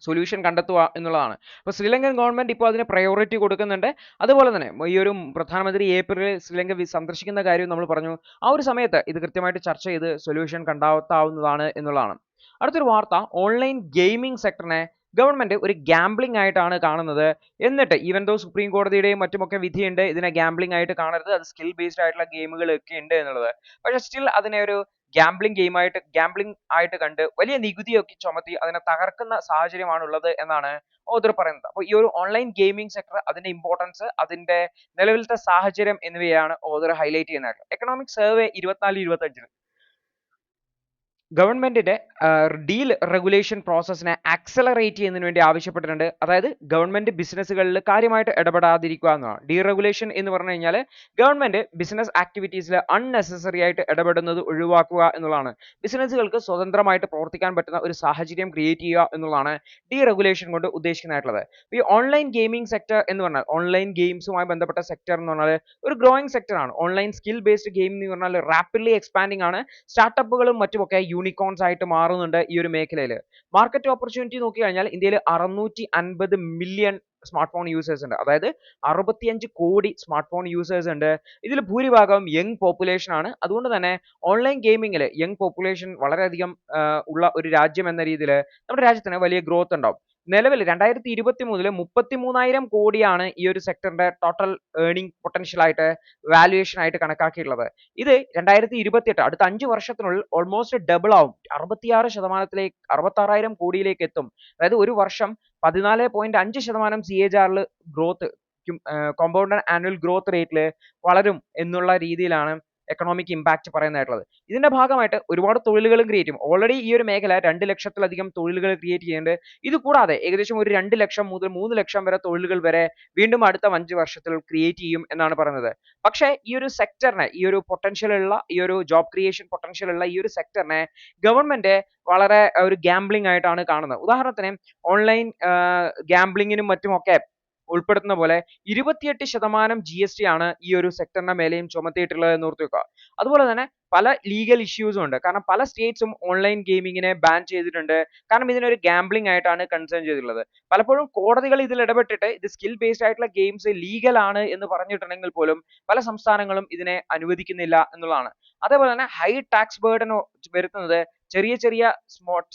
സൊല്യൂഷൻ കണ്ടെത്തുക എന്നുള്ളതാണ്. അപ്പോൾ ശ്രീലങ്കൻ ഗവൺമെന്റ് ഇപ്പോൾ അതിന് പ്രയോറിറ്റി കൊടുക്കുന്നുണ്ട്. അതുപോലെ തന്നെ ഈ ഒരു പ്രധാനമന്ത്രി ഏപ്രിലിൽ ശ്രീലങ്ക സന്ദർശിക്കുന്ന കാര്യം നമ്മൾ പറഞ്ഞു. ആ ഒരു സമയത്ത് ഇത് കൃത്യമായിട്ട് ചർച്ച ചെയ്ത് സൊല്യൂഷൻ കണ്ടെത്താവുന്നതാണ് എന്നുള്ളതാണ്. അടുത്തൊരു വാർത്ത, ഓൺലൈൻ ഗെയിമിംഗ് സെക്ടറിനെ ഗവൺമെന്റ് ഒരു ഗാംബ്ലിംഗ് ആയിട്ടാണ് കാണുന്നത്. എന്നിട്ട് ഈവൻ ദോ സുപ്രീം കോടതിയുടെയും മറ്റുമൊക്കെ വിധിയുണ്ട് ഇതിനെ ഗാംബ്ലിംഗ് ആയിട്ട് കാണരുത്, അത് സ്കിൽ ബേസ്ഡ് ആയിട്ടുള്ള ഗെയിമുകളൊക്കെ ഉണ്ട് എന്നുള്ളത്. പക്ഷേ സ്റ്റിൽ അതിനെ ഒരു ഗാംബ്ലിംഗ് ആയിട്ട് കണ്ട് വലിയ നികുതിയൊക്കെ ചുമത്തി അതിനെ തകർക്കുന്ന സാഹചര്യമാണുള്ളത് എന്നാണ് ഓദർ പറയുന്നത്. അപ്പോൾ ഈ ഒരു ഓൺലൈൻ ഗെയിമിംഗ് സെക്ടർ, അതിന്റെ ഇമ്പോർട്ടൻസ്, അതിന്റെ നിലവിലത്തെ സാഹചര്യം എന്നിവയാണ് ഓദർ ഹൈലൈറ്റ് ചെയ്യുന്നത്. എക്കണോമിക് സർവേ 24-25 ഗവൺമെന്റിന്റെ ഡീൽ റെഗുലേഷൻ പ്രോസസ്സിനെ ആക്സലറേറ്റ് ചെയ്യുന്നതിന് വേണ്ടി ആവശ്യപ്പെട്ടിട്ടുണ്ട്. അതായത് ഗവൺമെന്റ് ബിസിനസ്സുകളിൽ കാര്യമായിട്ട് ഇടപെടാതിരിക്കുക എന്നതാണ്. ഡീറെഗുലേഷൻ എന്ന് പറഞ്ഞു കഴിഞ്ഞാൽ ഗവൺമെന്റ് ബിസിനസ് ആക്ടിവിറ്റീസിൽ അൺനെസസറി ആയിട്ട് ഇടപെടുന്നത് ഒഴിവാക്കുക എന്നുള്ളതാണ്. ബിസിനസ്സുകൾക്ക് സ്വതന്ത്രമായിട്ട് പ്രവർത്തിക്കാൻ പറ്റുന്ന ഒരു സാഹചര്യം ക്രിയേറ്റ് ചെയ്യുക എന്നുള്ളതാണ് ഡീറെഗുലേഷൻ കൊണ്ട് ഉദ്ദേശിക്കുന്നതായിട്ടുള്ളത്. ഈ ഓൺലൈൻ ഗെയിമിംഗ് സെക്ടർ എന്ന് പറഞ്ഞാൽ ഓൺലൈൻ ഗെയിംസുമായി ബന്ധപ്പെട്ട സെക്ടർ എന്ന് പറഞ്ഞാൽ ഒരു ഗ്രോയിങ് സെക്ടർ ആണ്. ഓൺലൈൻ സ്കിൽ ബേസ്ഡ് ഗെയിം എന്ന് പറഞ്ഞാൽ റാപ്പിഡ്ലി എക്സ്പാൻഡിംഗ് ആണ്. സ്റ്റാർട്ടപ്പുകളും മറ്റുമൊക്കെ യൂണിക്കോൺസ് ആയിട്ട് മാറുന്നുണ്ട് ഈ ഒരു മേഖലയിൽ. മാർക്കറ്റ് ഓപ്പർച്യൂണിറ്റി നോക്കി കഴിഞ്ഞാൽ ഇന്ത്യയിൽ 650 മില്യൺ സ്മാർട്ട് ഫോൺ യൂസേഴ്സ് ഉണ്ട്. അതായത് 65 കോടി സ്മാർട്ട് ഫോൺ യൂസേഴ്സ് ഉണ്ട്. ഇതിൽ ഭൂരിഭാഗം യങ് പോപ്പുലേഷൻ ആണ്. അതുകൊണ്ട് തന്നെ ഓൺലൈൻ ഗെയിമിംഗിൽ യങ് പോപ്പുലേഷൻ വളരെയധികം ഉള്ള ഒരു രാജ്യം എന്ന രീതിയിൽ നമ്മുടെ രാജ്യത്തിന് വലിയ ഗ്രോത്ത് ഉണ്ടാവും. നിലവിൽ 2023 33,000 കോടിയാണ് ഈ ഒരു സെക്ടറിന്റെ ടോട്ടൽ ഏർണിംഗ് പൊട്ടൻഷ്യൽ ആയിട്ട് വാല്യുവേഷൻ ആയിട്ട് കണക്കാക്കിയിട്ടുള്ളത്. ഇത് 2028 അടുത്ത 5 വർഷത്തിനുള്ളിൽ ഓൾമോസ്റ്റ് ഡബിൾ ആവും. 66% 66,000 കോടിയിലേക്ക് എത്തും. അതായത് ഒരു വർഷം 14.5% CAGR growth compounded annual growth റേറ്റിൽ വളരും എന്നുള്ള രീതിയിലാണ് എക്കണോമിക് ഇമ്പാക്ട് പറയുന്നതായിട്ടുള്ളത്. ഇതിന്റെ ഭാഗമായിട്ട് ഒരുപാട് തൊഴിലുകളും ക്രിയേറ്റ് ചെയ്യും. ഓൾറെഡി ഈ ഒരു മേഖല 2 ലക്ഷത്തിലധികം തൊഴിലുകൾ ക്രിയേറ്റ് ചെയ്യുന്നുണ്ട്. ഇത് കൂടാതെ ഏകദേശം ഒരു 2 ലക്ഷം മുതൽ 3 ലക്ഷം വരെ തൊഴിലുകൾ വരെ വീണ്ടും അടുത്ത 5 വർഷത്തിൽ ക്രിയേറ്റ് ചെയ്യും എന്നാണ് പറയുന്നത്. പക്ഷേ ഈ ഒരു സെക്ടറിനെ, ഈ ഒരു പൊട്ടൻഷ്യൽ ഉള്ള, ഈ ഒരു ജോബ് ക്രിയേഷൻ പൊട്ടൻഷ്യൽ ഉള്ള ഈ ഒരു സെക്ടറിനെ ഗവൺമെന്റ് വളരെ ഒരു ഗാംബ്ലിംഗ് ആയിട്ടാണ് കാണുന്നത്. ഉദാഹരണത്തിന് ഓൺലൈൻ ഗാംബ്ലിങ്ങിനും മറ്റുമൊക്കെ ഉൾപ്പെടുത്തുന്ന പോലെ 28% GST ആണ് ഈ ഒരു സെക്ടറിന്റെ മേലെയും ചുമത്തിയിട്ടുള്ളത് എന്ന് ഓർത്ത് വെക്കുക. അതുപോലെ തന്നെ പല ലീഗൽ ഇഷ്യൂസും ഉണ്ട്. കാരണം പല സ്റ്റേറ്റ്സും ഓൺലൈൻ ഗെയിമിങ്ങിനെ ബാൻ ചെയ്തിട്ടുണ്ട്. കാരണം ഇതിനൊരു ഗാംബ്ലിംഗ് ആയിട്ടാണ് കൺസേൺ ചെയ്തിട്ടുള്ളത്. പലപ്പോഴും കോടതികൾ ഇതിൽ ഇടപെട്ടിട്ട് ഇത് സ്കിൽ ബേസ്ഡ് ആയിട്ടുള്ള ഗെയിംസ് ലീഗൽ ആണ് എന്ന് പറഞ്ഞിട്ടുണ്ടെങ്കിൽ പോലും പല സംസ്ഥാനങ്ങളും ഇതിനെ അനുവദിക്കുന്നില്ല എന്നുള്ളതാണ്. അതേപോലെ തന്നെ ഹൈ ടാക്സ് ബേർഡൻ വരുത്തുന്നത് ചെറിയ ചെറിയ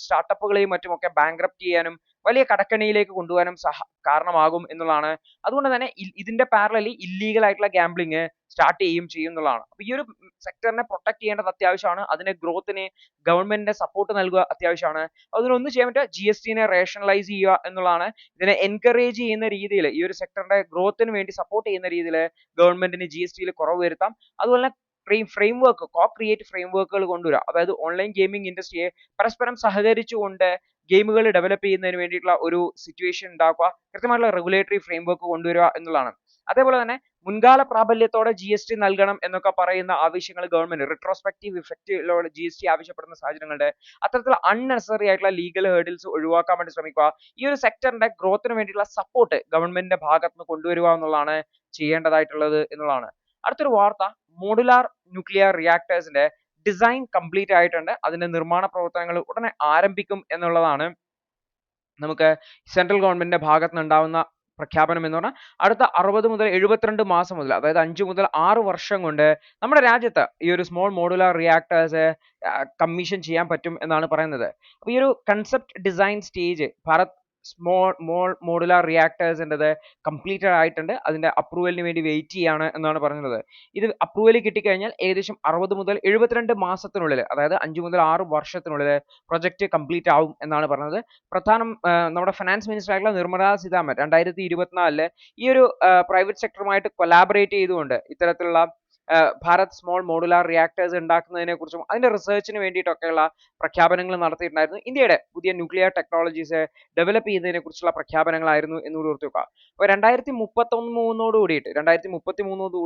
സ്റ്റാർട്ടപ്പുകളെയും മറ്റുമൊക്കെ ബാങ്ക്രപ്റ്റ് ചെയ്യാനും വലിയ കടക്കെണിയിലേക്ക് കൊണ്ടുപോകാനും കാരണമാകും എന്നുള്ളതാണ്. അതുകൊണ്ട് തന്നെ ഇതിന്റെ പാരലലി ഇല്ലീഗൽ ആയിട്ടുള്ള ഗാംബ്ലിംഗ് സ്റ്റാർട്ട് ചെയ്യും എന്നുള്ളതാണ്. അപ്പൊ ഈ ഒരു സെക്ടറിനെ പ്രൊട്ടക്ട് ചെയ്യേണ്ടത് അത്യാവശ്യമാണ്. അതിന്റെ ഗ്രോത്തിന് ഗവൺമെന്റിന്റെ സപ്പോർട്ട് നൽകുക അത്യാവശ്യമാണ്. അതിനൊന്നും ചെയ്യാൻ പറ്റുക GST റേഷണലൈസ് ചെയ്യുക എന്നുള്ളതാണ്. ഇതിനെ എൻകറേജ് ചെയ്യുന്ന രീതിയിൽ, ഈ ഒരു സെക്ടറിന്റെ ഗ്രോത്തിന് വേണ്ടി സപ്പോർട്ട് ചെയ്യുന്ന രീതിയിൽ ഗവൺമെന്റിന് GST കുറവ് വരുത്താം. അതുപോലെ തന്നെ ഫ്രെയിംവർക്ക്, ക്രിയേറ്റ് ഫ്രെയിംവർക്കുകൾ കൊണ്ടുവരിക. അതായത് ഓൺലൈൻ ഗെയിമിംഗ് ഇൻഡസ്ട്രിയെ പരസ്പരം സഹകരിച്ചുകൊണ്ട് ഗെയിമുകൾ ഡെവലപ്പ് ചെയ്യുന്നതിന് വേണ്ടിയിട്ടുള്ള ഒരു സിറ്റുവേഷൻ ഉണ്ടാക്കുക, കൃത്യമായിട്ടുള്ള റെഗുലേറ്ററി ഫ്രെയിംവർക്ക് കൊണ്ടുവരിക എന്നുള്ളതാണ്. അതേപോലെ തന്നെ മുൻകാല പ്രാബല്യത്തോടെ GST നൽകണം എന്നൊക്കെ പറയുന്ന ആവശ്യങ്ങൾ ഗവൺമെന്റ് റിട്രോസ്പെക്റ്റീവ് ഇഫക്റ്റിലൂടെ GST ആവശ്യപ്പെടുന്ന സാഹചര്യങ്ങളുണ്ട്. അത്തരത്തിലുള്ള അൺനെസസറി ആയിട്ടുള്ള ലീഗൽ ഹേർഡിൽസ് ഒഴിവാക്കാൻ വേണ്ടി ശ്രമിക്കുക. ഈ ഒരു സെക്ടറിന്റെ ഗ്രോത്തിന് വേണ്ടിയിട്ടുള്ള സപ്പോർട്ട് ഗവൺമെന്റിന്റെ ഭാഗത്ത് നിന്ന് കൊണ്ടുവരിക എന്നുള്ളതാണ് ചെയ്യേണ്ടതായിട്ടുള്ളത് എന്നുള്ളതാണ്. അടുത്തൊരു വാർത്ത, മോഡുലാർ ന്യൂക്ലിയർ റിയാക്ടേഴ്സിന്റെ ഡിസൈൻ കംപ്ലീറ്റ് ആയിട്ടുണ്ട്. അതിന്റെ നിർമ്മാണ പ്രവർത്തനങ്ങൾ ഉടനെ ആരംഭിക്കും എന്നുള്ളതാണ് നമുക്ക് സെൻട്രൽ ഗവൺമെന്റിന്റെ ഭാഗത്ത് നിന്ന് ഉണ്ടാവുന്ന പ്രഖ്യാപനം എന്ന് പറഞ്ഞാൽ അടുത്ത 60 മുതൽ 72 മാസം മുതൽ, അതായത് 5 മുതൽ 6 വർഷം കൊണ്ട് നമ്മുടെ രാജ്യത്ത് ഈ ഒരു സ്മോൾ മോഡുലാർ റിയാക്ടേഴ്സ് കമ്മീഷൻ ചെയ്യാൻ പറ്റും എന്നാണ് പറയുന്നത്. അപ്പോൾ ഈ ഒരു concept design stage Bharat small modular റിയാക്ടേഴ്സിൻ്റെത് കംപ്ലീറ്റഡ് ആയിട്ടുണ്ട്. അതിന്റെ അപ്രൂവലിന് വേണ്ടി വെയിറ്റ് ചെയ്യാണ് എന്നാണ് പറയുന്നത്. ഇത് അപ്രൂവൽ കിട്ടിക്കഴിഞ്ഞാൽ ഏകദേശം 60 മുതൽ 72 മാസത്തിനുള്ളിൽ, അതായത് 5 മുതൽ 6 വർഷത്തിനുള്ളിൽ പ്രൊജക്ട് കംപ്ലീറ്റ് ആവും എന്നാണ് പറയുന്നത്. നമ്മുടെ ഫിനാൻസ് മിനിസ്റ്റർ ആയിട്ടുള്ള നിർമ്മല സീതാരാമൻ 2024 ഈ ഒരു പ്രൈവറ്റ് സെക്ടറുമായിട്ട് കൊലാബറേറ്റ് ചെയ്തുകൊണ്ട് ഇത്തരത്തിലുള്ള ഭാരത് സ്മോൾ മോഡുലാർ റിയാക്ടേഴ്സ് ഉണ്ടാക്കുന്നതിനെ കുറിച്ചും അതിന്റെ റിസർച്ചിന് വേണ്ടിയിട്ടൊക്കെയുള്ള പ്രഖ്യാപനങ്ങൾ നടത്തിയിട്ടുണ്ടായിരുന്നു. ഇന്ത്യയുടെ പുതിയ ന്യൂക്ലിയർ ടെക്നോളജീസ് ഡെവലപ്പ് ചെയ്യുന്നതിനെ കുറിച്ചുള്ള പ്രഖ്യാപനങ്ങളായിരുന്നു എന്ന് ഓർത്ത് വെക്കുക. അപ്പോൾ 2033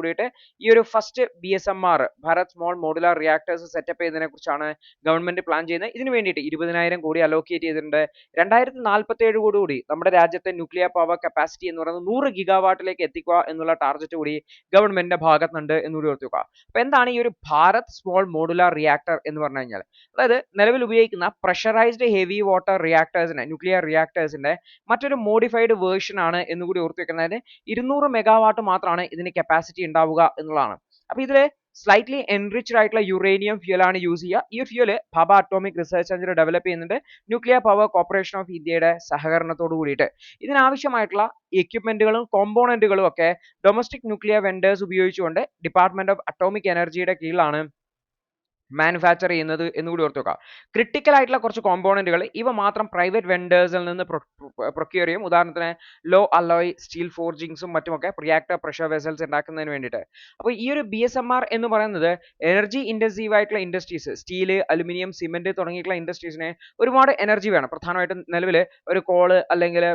കൂടിയിട്ട് ഈ ഒരു first BSMR Bharat small modular reactors setup ചെയ്യുന്നതിനെ കുറിച്ചാണ് ഗവൺമെന്റ് പ്ലാൻ ചെയ്യുന്നത്. ഇതിന് വേണ്ടിയിട്ട് 20,000 കോടി അലോക്കേറ്റ് ചെയ്തിട്ടുണ്ട്. 2047 കൂടി നമ്മുടെ രാജ്യത്തെ ന്യൂക്ലിയർ പവർ കപ്പാസിറ്റി എന്ന് പറയുന്നത് 100 ഗിഗാവാട്ടിലേക്ക് എത്തിക്കുക എന്നുള്ള ടാർഗറ്റ് കൂടി ഗവൺമെന്റിന്റെ ഭാഗത്തുനിന്നുണ്ട് എന്നുകൂടി ഓർത്ത് വെക്കുക. അപ്പൊ എന്താണ് ഈ ഒരു ഭാരത് സ്മോൾ മോഡുലാർ റിയാക്ടർ എന്ന് പറഞ്ഞു കഴിഞ്ഞാൽ? അതായത് നിലവിൽ ഉപയോഗിക്കുന്ന പ്രഷറൈസ്ഡ് ഹെവി വാട്ടർ റിയാക്ടേഴ്സിനെ, ന്യൂക്ലിയർ റിയാക്ടേഴ്സിന്റെ മറ്റൊരു മോഡിഫൈഡ് വേർഷൻ ആണ് എന്നുകൂടി ഓർത്ത് വെക്കുന്നത്. 200 മെഗാവാട്ട് മാത്രമാണ് ഇതിന് കപ്പാസിറ്റി ഉണ്ടാവുക എന്നുള്ളതാണ്. അപ്പൊ ഇതില് സ്ലൈറ്റ്ലി എൻറിച്ച്ഡ് ആയിട്ടുള്ള യുറേനിയം ഫ്യൂൽ ആണ് യൂസ് ചെയ്യുക. ഈ fuel Bhabha atomic research centre develop ചെയ്യുന്നുണ്ട് ന്യൂക്ലിയർ പവർ കോർപ്പറേഷൻ ഓഫ് ഇന്ത്യയുടെ സഹകരണത്തോട് കൂടിയിട്ട്. ഇതിനാവശ്യമായിട്ടുള്ള എക്യുപ്മെന്റുകളും കോമ്പോണന്റുകളും ഒക്കെ ഡൊമസ്റ്റിക് ന്യൂക്ലിയർ വെൻഡേഴ്സ് ഉപയോഗിച്ചുകൊണ്ട് ഡിപ്പാർട്ട്മെന്റ് ഓഫ് അറ്റോമിക് എനർജിയുടെ കീഴിലാണ് മാനുഫാക്ചർ ചെയ്യുന്നത് എന്നുകൂടി ഓർത്ത് വെക്കുക. ക്രിട്ടിക്കൽ ആയിട്ടുള്ള കുറച്ച് കോമ്പോണന്റുകൾ ഇവ മാത്രം പ്രൈവറ്റ് വെൻഡേഴ്സിൽ നിന്ന് പ്രൊക്യൂർ ചെയ്യും. ഉദാഹരണത്തിന് ലോ അലോയ് സ്റ്റീൽ ഫോർജിങ്സും മറ്റുമൊക്കെ റിയാക്ടർ പ്രഷർ വെസൽസ് ഉണ്ടാക്കുന്നതിന് വേണ്ടിയിട്ട്. അപ്പോൾ ഈ ഒരു BSMR എന്ന് പറയുന്നത് എനർജി ഇൻറ്റൻസീവ് ആയിട്ടുള്ള ഇൻഡസ്ട്രീസ്, സ്റ്റീല്, അലുമിനിയം, സിമെന്റ് തുടങ്ങിയിട്ടുള്ള ഇൻഡസ്ട്രീസിന് ഒരുപാട് എനർജി വേണം. പ്രധാനമായിട്ടും നിലവിൽ ഒരു കോള് അല്ലെങ്കിൽ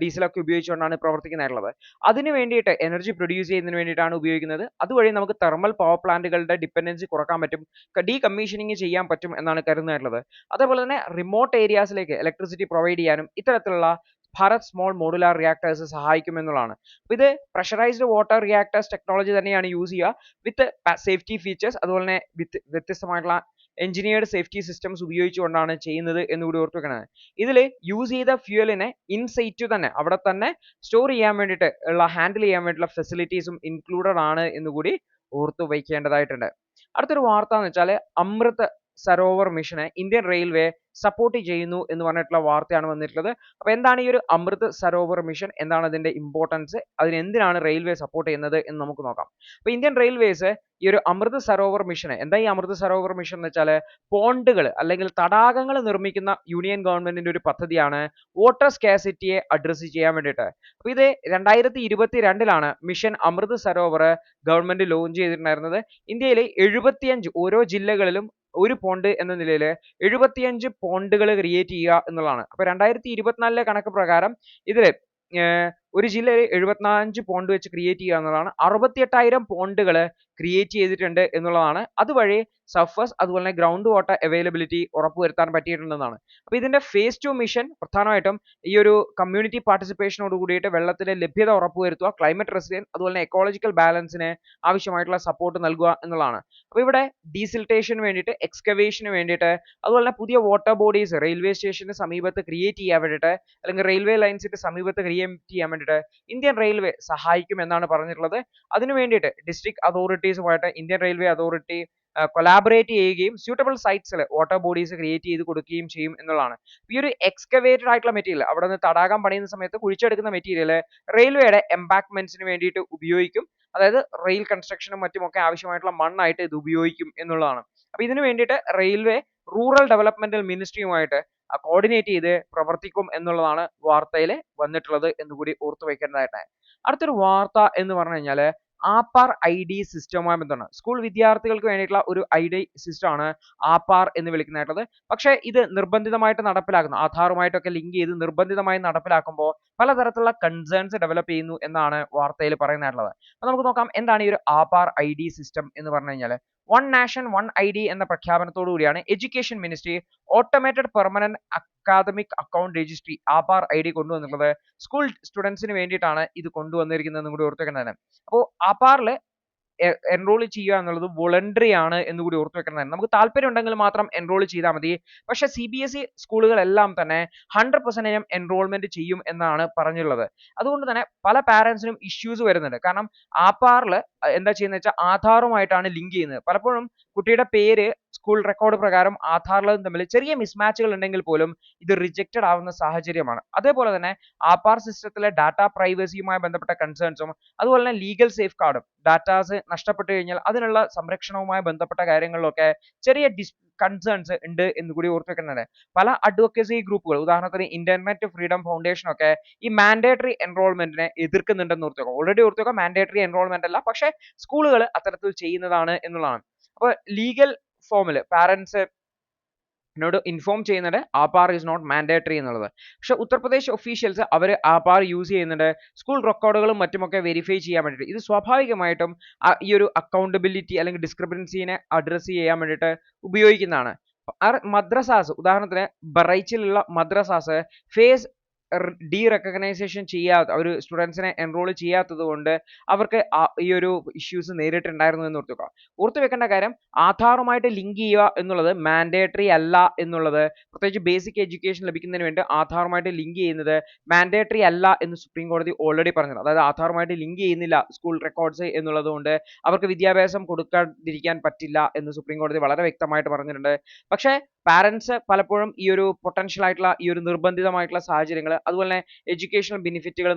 ഡീസലൊക്കെ ഉപയോഗിച്ചുകൊണ്ടാണ് പ്രവർത്തിക്കുന്നതായിട്ടുള്ളത്. അതിന് വേണ്ടിയിട്ട് എനർജി പ്രൊഡ്യൂസ് ചെയ്യുന്നതിന് വേണ്ടിയിട്ടാണ് ഉപയോഗിക്കുന്നത്. അതുവഴി നമുക്ക് തെർമൽ പവർ പ്ലാന്റുകളുടെ ഡിപ്പെൻഡൻസി കുറക്കാൻ പറ്റും, ഡീകമ്മീഷനിങ് ചെയ്യാൻ പറ്റും എന്നാണ് കരുതുന്നിട്ടുള്ളത്. അതേപോലെ തന്നെ റിമോട്ട് ഏരിയാസിലേക്ക് ഇലക്ട്രിസിറ്റി പ്രൊവൈഡ് ചെയ്യാനും ഇത്തരത്തിലുള്ള ഭാരത് സ്മോൾ മോഡുലാർ റിയാക്ടേഴ്സ് സഹായിക്കും എന്നുള്ളതാണ്. അപ്പോൾ ഇത് പ്രഷറൈസ്ഡ് വാട്ടർ റിയാക്ടേഴ്സ് ടെക്നോളജി തന്നെയാണ് യൂസ് ചെയ്യുക വിത്ത് സേഫ്റ്റി ഫീച്ചേഴ്സ്, അതുപോലെ തന്നെ വ്യത്യസ്തമായിട്ടുള്ള എഞ്ചിനീയർഡ് സേഫ്റ്റി സിസ്റ്റംസ് ഉപയോഗിച്ചുകൊണ്ടാണ് ചെയ്യുന്നത് എന്നുകൂടി ഓർത്ത് വെക്കണം. ഇതിൽ യൂസ് ചെയ്ത ഫ്യൂവലിനെ ഇൻസൈറ്റ് തന്നെ അവിടെ തന്നെ സ്റ്റോർ ചെയ്യാൻ വേണ്ടിയിട്ട് ഉള്ള ഹാൻഡിൽ ചെയ്യാൻ വേണ്ടിയിട്ടുള്ള ഫെസിലിറ്റീസും ഇൻക്ലൂഡഡ് ആണ് എന്നുകൂടി ഓർത്തു വയ്ക്കേണ്ടതായിട്ടുണ്ട്. അടുത്തൊരു വാർത്ത എന്ന് വെച്ചാൽ അമൃത് സരോവർ മിഷനെ ഇന്ത്യൻ റെയിൽവേ സപ്പോർട്ട് ചെയ്യുന്നു എന്ന് പറഞ്ഞിട്ടുള്ള വാർത്തയാണ് വന്നിട്ടുള്ളത്. അപ്പോൾ എന്താണ് ഈ ഒരു അമൃത് സരോവർ മിഷൻ, എന്താണ് അതിന്റെ ഇമ്പോർട്ടൻസ്, അതിന് എന്തിനാണ് റെയിൽവേ സപ്പോർട്ട് ചെയ്യുന്നത് എന്ന് നമുക്ക് നോക്കാം. അപ്പോൾ ഇന്ത്യൻ റെയിൽവേസ് ഈ ഒരു അമൃത് സരോവർ മിഷനെ, എന്താ ഈ അമൃത് സരോവർ മിഷൻ എന്ന് വെച്ചാൽ പോണ്ടുകൾ അല്ലെങ്കിൽ തടാകങ്ങൾ നിർമ്മിക്കുന്ന യൂണിയൻ ഗവൺമെന്റിന്റെ ഒരു പദ്ധതിയാണ് വാട്ടർ സ്കാസിറ്റിയെ അഡ്രസ്സ് ചെയ്യാൻ വേണ്ടിയിട്ട്. അപ്പോൾ ഇത് 2022 mission Amrit Sarovar government launch ചെയ്തിട്ടുണ്ടായിരുന്നത്. ഇന്ത്യയിൽ 75 ഓരോ ജില്ലകളിലും ഒരു പോണ്ട് എന്ന നിലയിൽ 75 പോണ്ടുകൾ ക്രിയേറ്റ് ചെയ്യുക എന്നുള്ളതാണ്. അപ്പോൾ 2024 കണക്ക് പ്രകാരം ഇതിൽ ഒരു ജില്ലയിൽ 75 പോണ്ട് വെച്ച് ക്രിയേറ്റ് ചെയ്യുക എന്നുള്ളതാണ്. 68,000 പോണ്ടുകൾ ക്രിയേറ്റ് ചെയ്തിട്ടുണ്ട് എന്നുള്ളതാണ്. അതുവഴി സർഫസ് അതുപോലെ തന്നെ ഗ്രൗണ്ട് വാട്ടർ അവൈലബിലിറ്റി ഉറപ്പുവരുത്താൻ പറ്റിയിട്ടുണ്ടെന്നാണ്. അപ്പോൾ ഇതിന്റെ ഫേസ് 2 മിഷൻ പ്രധാനമായിട്ടും ഈ ഒരു കമ്മ്യൂണിറ്റി പാർട്ടിസിപ്പേഷനോട് കൂടിയിട്ട് വെള്ളത്തിന്റെ ലഭ്യത ഉറപ്പുവരുത്തുക, ക്ലൈമറ്റ് റെസിലിയൻസ് അതുപോലെ തന്നെ എക്കോളജിക്കൽ ബാലൻസിന് ആവശ്യമായിട്ടുള്ള സപ്പോർട്ട് നൽകുക എന്നുള്ളതാണ്. അപ്പോൾ ഇവിടെ ഡീസിൽട്ടേഷന് വേണ്ടിയിട്ട്, എക്സ്കവേഷന് വേണ്ടിയിട്ട്, അതുപോലെ തന്നെ പുതിയ വാട്ടർ ബോഡീസ് റെയിൽവേ സ്റ്റേഷന് സമീപത്ത് ക്രിയേറ്റ് ചെയ്യാൻ വേണ്ടിയിട്ട് അല്ലെങ്കിൽ റെയിൽവേ ലൈൻസിന്റെ സമീപത്ത് ക്രിയേറ്റ് ചെയ്യാൻ വേണ്ടിയിട്ട് ഇന്ത്യൻ റെയിൽവേ സഹായിക്കും എന്നാണ് പറഞ്ഞിട്ടുള്ളത്. അതിനു വേണ്ടിയിട്ട് ഡിസ്ട്രിക്ട് അതോറിറ്റീസുമായിട്ട് ഇന്ത്യൻ റെയിൽവേ അതോറിറ്റി കൊളാബറേറ്റ് ചെയ്യുകയും സ്യൂട്ടബിൾ സൈറ്റ്സിൽ വാട്ടർ ബോഡീസ് ക്രിയേറ്റ് ചെയ്ത് കൊടുക്കുകയും ചെയ്യും എന്നുള്ളതാണ്. ഈ ഒരു എക്സ്കവേറ്റഡ് ആയിട്ടുള്ള മെറ്റീരിയൽ, അവിടെ നിന്ന് തടാകം പണിയുന്ന സമയത്ത് കുഴിച്ചെടുക്കുന്ന മെറ്റീരിയൽ റെയിൽവേയുടെ എംബാക്ക്മെന്റ്സിന് വേണ്ടിയിട്ട് ഉപയോഗിക്കും. അതായത് റെയിൽ കൺസ്ട്രക്ഷനും മറ്റുമൊക്കെ ആവശ്യമായിട്ടുള്ള മണ്ണായിട്ട് ഇത് ഉപയോഗിക്കും എന്നുള്ളതാണ്. അപ്പോൾ ഇതിനു വേണ്ടിയിട്ട് റെയിൽവേ റൂറൽ ഡെവലപ്മെന്റൽ മിനിസ്ട്രിയുമായിട്ട് കോർഡിനേറ്റ് ചെയ്ത് പ്രവർത്തിക്കും എന്നുള്ളതാണ് വാർത്തയിൽ വന്നിട്ടുള്ളത് എന്നുകൂടി ഓർത്തു വെക്കേണ്ടതായിട്ട്. അടുത്തൊരു വാർത്ത എന്ന് പറഞ്ഞു കഴിഞ്ഞാൽ ആപ്പാർ ID സിസ്റ്റവുമായി ബന്ധമാണ്. സ്കൂൾ വിദ്യാർത്ഥികൾക്ക് വേണ്ടിയിട്ടുള്ള ഒരു ID സിസ്റ്റമാണ് ആപ്പാർ എന്ന് വിളിക്കുന്നതായിട്ടുള്ളത്. പക്ഷേ ഇത് നിർബന്ധിതമായിട്ട് നടപ്പിലാക്കുന്നു, ആധാറുമായിട്ടൊക്കെ ലിങ്ക് ചെയ്ത് നിർബന്ധിതമായി നടപ്പിലാക്കുമ്പോൾ പലതരത്തിലുള്ള കൺസേൺസ് ഡെവലപ്പ് ചെയ്യുന്നു എന്നാണ് വാർത്തയിൽ പറയുന്നതായിട്ടുള്ളത്. അപ്പോൾ നമുക്ക് നോക്കാം എന്താണ് ഈ ഒരു ആപ്പാർ ID സിസ്റ്റം എന്ന് പറഞ്ഞു കഴിഞ്ഞാൽ. വൺ നാഷൻ വൺ ID എന്ന പ്രഖ്യാപനത്തോടു കൂടിയാണ് education ministry automated permanent academic account registry APAAR ID കൊണ്ടുവന്നിട്ടുള്ളത്. സ്കൂൾ സ്റ്റുഡൻസിന് വേണ്ടിയിട്ടാണ് ഇത് കൊണ്ടുവന്നിരിക്കുന്നതെന്നും കൂടി ഓർത്തു വെക്കേണ്ടതാണ്. അപ്പോൾ ആപ്പാറിൽ എൻറോൾ ചെയ്യുക എന്നുള്ളത് വോളണ്ടറി ആണ് എന്ന് കൂടി ഓർത്തു വെക്കേണ്ടതാണ്. നമുക്ക് താല്പര്യം ഉണ്ടെങ്കിൽ മാത്രം എൻറോൾ ചെയ്താൽ മതി. പക്ഷേ CBSE സ്കൂളുകളെല്ലാം തന്നെ 100% എൻറോൾമെന്റ് ചെയ്യും എന്നാണ് പറഞ്ഞിട്ടുള്ളത്. അതുകൊണ്ട് തന്നെ പല പാരന്റ്സിനും ഇഷ്യൂസ് വരുന്നുണ്ട്. കാരണം ആപ്പാറിൽ എന്താ ചെയ്യുന്നത് വെച്ചാൽ ആധാറുമായിട്ടാണ് ലിങ്ക് ചെയ്യുന്നത്. പലപ്പോഴും കുട്ടിയുടെ പേര് സ്കൂൾ റെക്കോർഡ് പ്രകാരം ആധാറിലും തമ്മിൽ ചെറിയ മിസ്മാച്ചുകൾ ഉണ്ടെങ്കിൽ പോലും ഇത് റിജക്റ്റഡ് ആവുന്ന സാഹചര്യമാണ്. അതേപോലെ തന്നെ ആപ്പാർ സിസ്റ്റത്തിലെ ഡാറ്റ പ്രൈവസിയുമായി ബന്ധപ്പെട്ട കൺസേൺസും അതുപോലെ തന്നെ ലീഗൽ സേഫ് ഗാർഡും, ഡാറ്റാസ് നഷ്ടപ്പെട്ടു കഴിഞ്ഞാൽ അതിനുള്ള സംരക്ഷണവുമായി ബന്ധപ്പെട്ട കാര്യങ്ങളിലൊക്കെ ചെറിയ കൺസേൺസ് ഉണ്ട് എന്ന് കൂടി ഓർത്തു വെക്കുന്നത്. പല അഡ്വക്കസി ഗ്രൂപ്പുകൾ, ഉദാഹരണത്തിന് ഇന്റർനെറ്റ് ഫ്രീഡം ഫൗണ്ടേഷൻ ഒക്കെ ഈ മാൻഡേറ്ററി എൻറോൾമെന്റിനെ എതിർക്കുന്നുണ്ടെന്ന് ഓർത്തു വെക്കുക. ഓൾറെഡി ഓർത്തു വെക്കുക മാൻഡേറ്ററി എൻറോൾമെന്റ് അല്ല, പക്ഷേ സ്കൂളുകൾ അത്തരത്തിൽ ചെയ്യുന്നതാണ് എന്നുള്ളതാണ്. അപ്പോൾ ലീഗൽ ഫോമിൽ പാരന്റ്സ് എന്നോട് ഇൻഫോം ചെയ്യുന്നുണ്ട് ആപ്പാർ ഈസ് നോട്ട് മാൻഡേറ്ററി എന്നുള്ളത്. പക്ഷെ ഉത്തർപ്രദേശ് ഒഫീഷ്യൽസ് അവർ ആപ്പാർ യൂസ് ചെയ്യുന്നുണ്ട് സ്കൂൾ റെക്കോർഡുകളും മറ്റുമൊക്കെ വെരിഫൈ ചെയ്യാൻ വേണ്ടിയിട്ട്. ഇത് സ്വാഭാവികമായിട്ടും ഈ ഒരു അക്കൗണ്ടബിലിറ്റി അല്ലെങ്കിൽ ഡിസ്ക്രിപ്പൻസിനെ അഡ്രസ്സ് ചെയ്യാൻ വേണ്ടിയിട്ട് ഉപയോഗിക്കുന്നതാണ്. മദ്രസാസ്, ഉദാഹരണത്തിന് ബറൈച്ചിലുള്ള മദ്രസാസ് ഫേസ് ഡി റെക്കഗ്നൈസേഷൻ ചെയ്യാത്ത ഒരു സ്റ്റുഡൻസിനെ എൻറോൾ ചെയ്യാത്തത് കൊണ്ട് അവർക്ക് ഈ ഒരു ഇഷ്യൂസ് നേരിട്ടുണ്ടായിരുന്നു എന്ന് ഓർത്തുക. ഓർത്തു വെക്കേണ്ട കാര്യം ആധാറുമായിട്ട് ലിങ്ക് ചെയ്യുക എന്നുള്ളത് മാൻഡേറ്ററി അല്ല എന്നുള്ളത്, പ്രത്യേകിച്ച് ബേസിക് എഡ്യൂക്കേഷൻ ലഭിക്കുന്നതിന് വേണ്ടി ആധാറുമായിട്ട് ലിങ്ക് ചെയ്യുന്നത് മാൻഡേറ്ററി അല്ല എന്ന് സുപ്രീം കോടതി ഓൾറെഡി പറഞ്ഞത്. അതായത് ആധാറുമായിട്ട് ലിങ്ക് ചെയ്യുന്നില്ല സ്കൂൾ റെക്കോർഡ്സ് എന്നുള്ളത് കൊണ്ട് അവർക്ക് വിദ്യാഭ്യാസം കൊടുക്കാതിരിക്കാൻ പറ്റില്ല എന്ന് സുപ്രീം കോടതി വളരെ വ്യക്തമായിട്ട് പറഞ്ഞിട്ടുണ്ട്. പക്ഷേ പാരന്റ്സ് പലപ്പോഴും ഈ ഒരു പൊട്ടൻഷ്യൽ ആയിട്ടുള്ള ഈ ഒരു നിർബന്ധിതമായിട്ടുള്ള സാഹചര്യങ്ങൾ, അതുപോലെ തന്നെ എഡ്യൂക്കേഷണൽ ബെനിഫിറ്റുകൾ